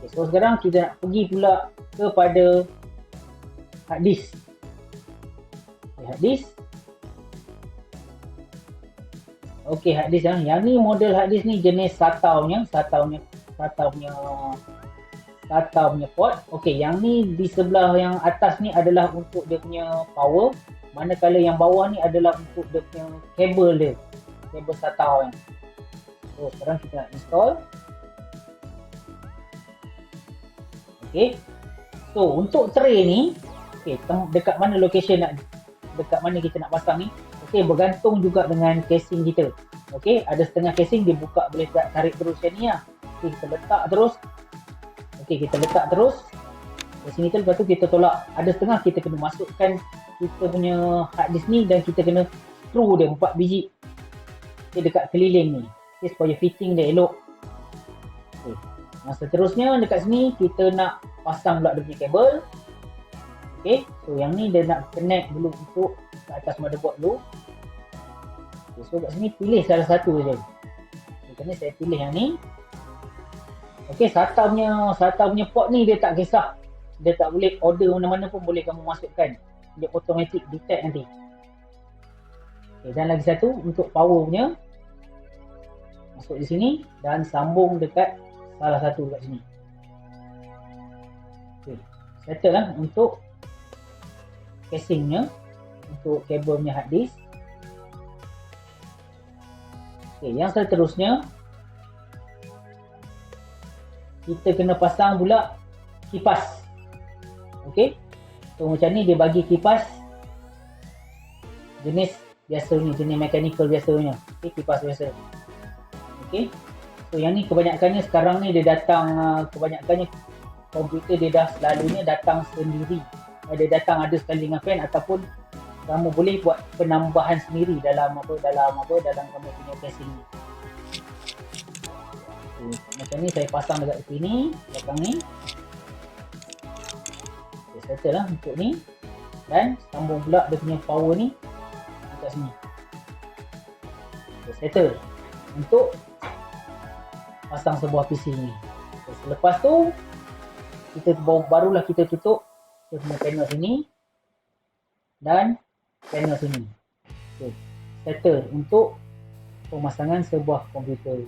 Okay, so sekarang kita nak pergi pula kepada hard disk. Okay, hard disk. Okey, hard disk yang ni, model hard disk ni jenis SATA punya port. Okey, yang ni di sebelah yang atas ni adalah untuk dia punya power, manakala yang bawah ni adalah untuk dia punya kabel dia, kabel SATA ni. So sekarang kita nak install. Okay, so untuk tray ni, okay, dekat mana location dekat mana kita nak pasang ni. Okay, bergantung juga dengan casing kita. Okay, ada setengah casing dibuka boleh tarik terus macam ni lah. Okay, kita letak terus. Okay, kita letak terus casing kita, lepas tu kita tolak. Ada setengah kita kena masukkan kita punya hard disk ni dan kita kena screw dia 4 biji. Okay, dekat keliling ni. Okay, supaya fitting dia elok. Okay. Nah, seterusnya dekat sini kita nak pasang pula dia punya kabel. Okay, so yang ni dia nak connect dulu untuk ke atas motherboard dulu. Okay, so kat sini pilih salah satu saja. Okay, ni saya pilih yang ni. Okay, SATA punya port ni dia tak kisah. Dia tak boleh order mana-mana pun boleh kamu masukkan. Dia automatic detect nanti. Okay, dan lagi satu untuk power punya, masuk di sini dan sambung dekat salah satu dekat sini. Okay, settle lah untuk casingnya, untuk kabelnya hard disk. Okay, yang seterusnya kita kena pasang pula kipas. Okay, so macam ni dia bagi kipas jenis biasa ni, jenis mechanical biasanya. Okay, kipas biasa. Okay, so yang ni kebanyakannya sekarang ni dia datang, kebanyakannya komputer dia dah selalunya datang sendiri. Dia datang ada sekali dengan fan, ataupun kamu boleh buat penambahan sendiri dalam kamu punya casing ni. Okay, macam ni saya pasang dekat sini, belakang ni. Okay, settle lah untuk ni. Dan sambung pula dia punya power ni dekat sini. Okay, settle untuk pasang sebuah PC ni. Okay, selepas tu kita barulah kita tutup dia punya panel sini dan panel sini. Okay, settle untuk pemasangan sebuah komputer.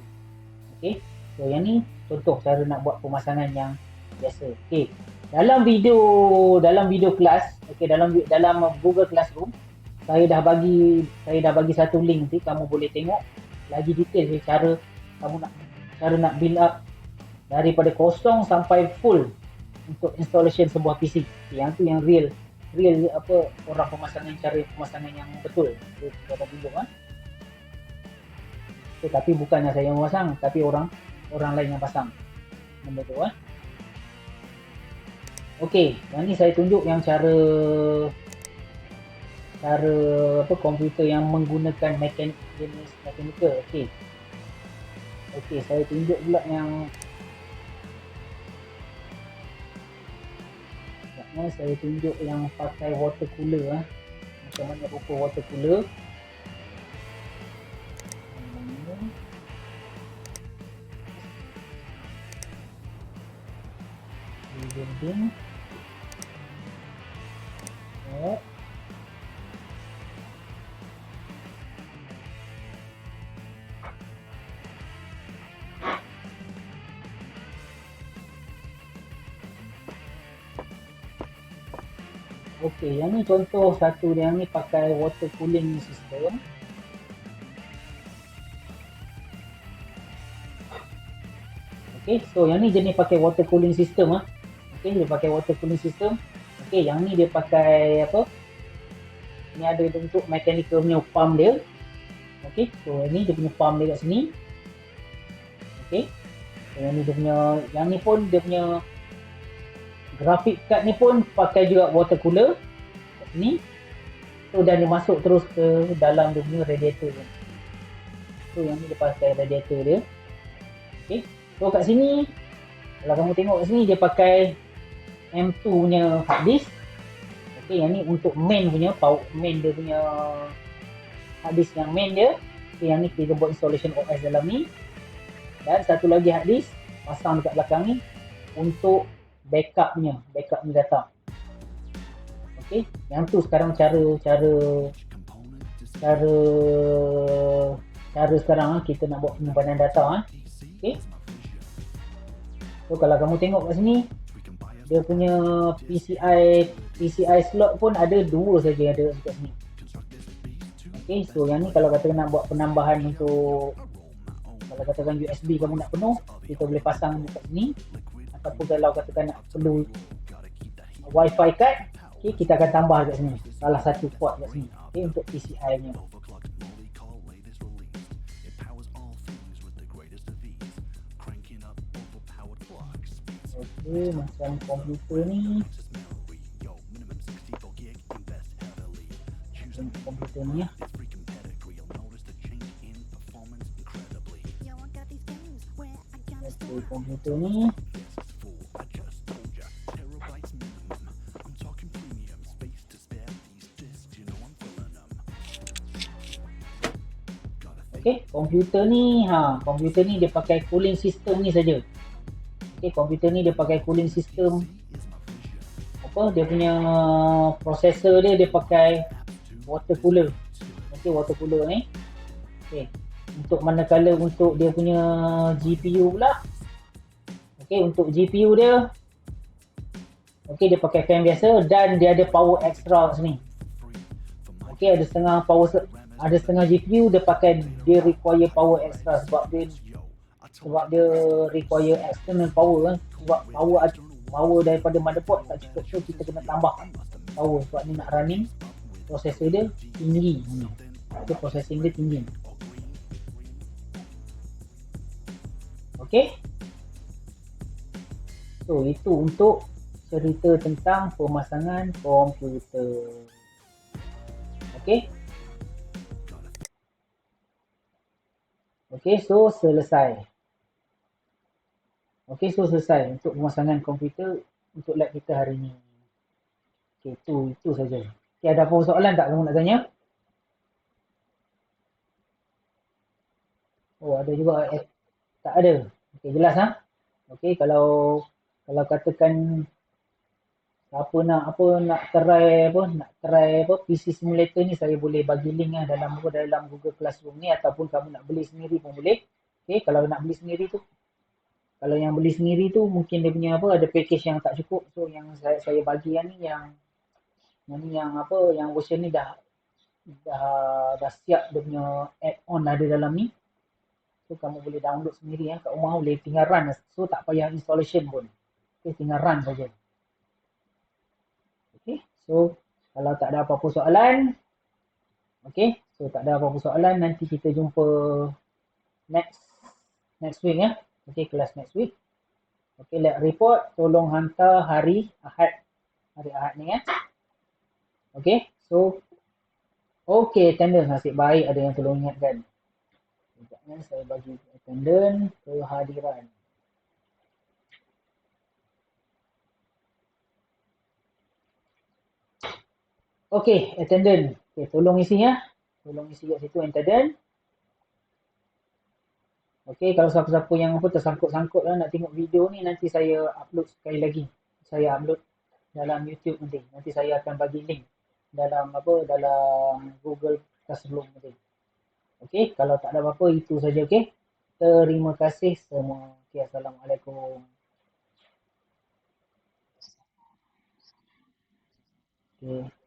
Okay, so yang ni contoh cara nak buat pemasangan yang biasa. Okay, dalam video kelas, okay, dalam Google Classroom saya dah bagi satu link nanti kamu boleh tengok lagi detail cara nak build up daripada kosong sampai full untuk installation sebuah PC. Yang tu yang real apa orang pemasangan, cara pemasangan yang betul. Kita dah tunjuk Okay, tapi bukannya saya yang pasang, tapi orang lain yang pasang. Nombor tu Okey, yang ni saya tunjuk yang cara komputer yang menggunakan jenis mechanical. Okey. Okey, saya tunjuk pula yang saya tunjuk yang pakai water cooler macam mana rupa water cooler. Building. Okey, yang ni contoh satu yang ni pakai water cooling system. Okey, so yang ni jenis pakai water cooling system Okey, dia pakai water cooling system. Okey, yang ni dia pakai apa? Ni ada bentuk mechanical punya pump dia. Okey, so ni dia punya pump dia kat sini. Okey. So, yang ni pun dia punya graphic card ni pun pakai juga water cooler kat sini. So dan dia masuk terus ke dalam dia punya radiator. So yang ni dia pakai radiator dia. Okey. So kat sini kalau kamu tengok kat sini dia pakai M2 punya hard disk. Okey, yang ni untuk main punya main dia punya hard disk yang main dia. Okay, yang ni kita buat installation OS dalam ni. Dan satu lagi hard disk pasang dekat belakang ni untuk backupnya data. Okey, yang tu sekarang cara sekarang kita nak buat penyimpanan data Okey. So kalau kamu tengok kat sini dia punya PCI slot pun ada 2 saja ada kat sini. Okey, so yang ni kalau kata nak buat penambahan untuk kalau katakan USB kamu nak penuh, kita boleh pasang dekat sini. Ataupun kalau katakan nak perlu Wi-Fi card, okay, kita akan tambah kat sini. Salah satu port kat sini. Okay, untuk PCI nya. Okay, macam komputer ni. Komputer ni komputer ni okey, komputer ni dia pakai cooling system ni saja. Okey, komputer ni dia pakai cooling system dia punya processor dia pakai water cooler. Okey, water cooler ni. Okey, untuk manakala untuk dia punya GPU pula. Okey, untuk GPU dia dia pakai fan biasa dan dia ada power extra kat sini. Okey, ada setengah GPU dia require power extra sebab dia require external power sebab power daripada motherboard tak cukup, so kita kena tambah power sebab ni nak running processor dia tinggi. Processing dia tinggi. Okey. So itu untuk cerita tentang pemasangan komputer. Okey. Okey, so selesai. Okey, so selesai untuk pemasangan komputer untuk lab kita hari ni. Okey, itu saja. Okey, ada apa soalan tak kamu nak tanya? Oh, ada juga. Tak ada. Okey, jelas Okey, kalau katakan nak try PC simulator ni, saya boleh bagi link dalam Google Classroom ni, ataupun kamu nak beli sendiri pun boleh. Okey, kalau nak beli sendiri tu, kalau yang beli sendiri tu mungkin dia punya ada package yang tak cukup. So yang saya bagi yang version ni dah siap dia punya add-on ada dalam ni. So kamu boleh download sendiri kat rumah, boleh tinggal run. So tak payah installation pun. Okey, tinggal run saja. Okey, so kalau tak ada apa-apa soalan, nanti kita jumpa next week ya. Okay, kelas next week. Okay, lab report tolong hantar hari Ahad ni ya. Okay, so okay, attendance nasib baik ada yang tolong ingatkan. Sekejapnya saya bagi attendance kehadiran. Okay, attendance. Okay, tolong isi ya. Tolong isi kat situ attendance. Okay, kalau siapa-siapa yang tersangkut-sangkut lah nak tengok video ni, nanti saya upload sekali lagi. Saya upload dalam YouTube nanti. Nanti saya akan bagi link dalam Google Classroom nanti. Okay, kalau tak ada apa-apa itu saja. Okay, terima kasih semua. Okay, Assalamualaikum. Okay.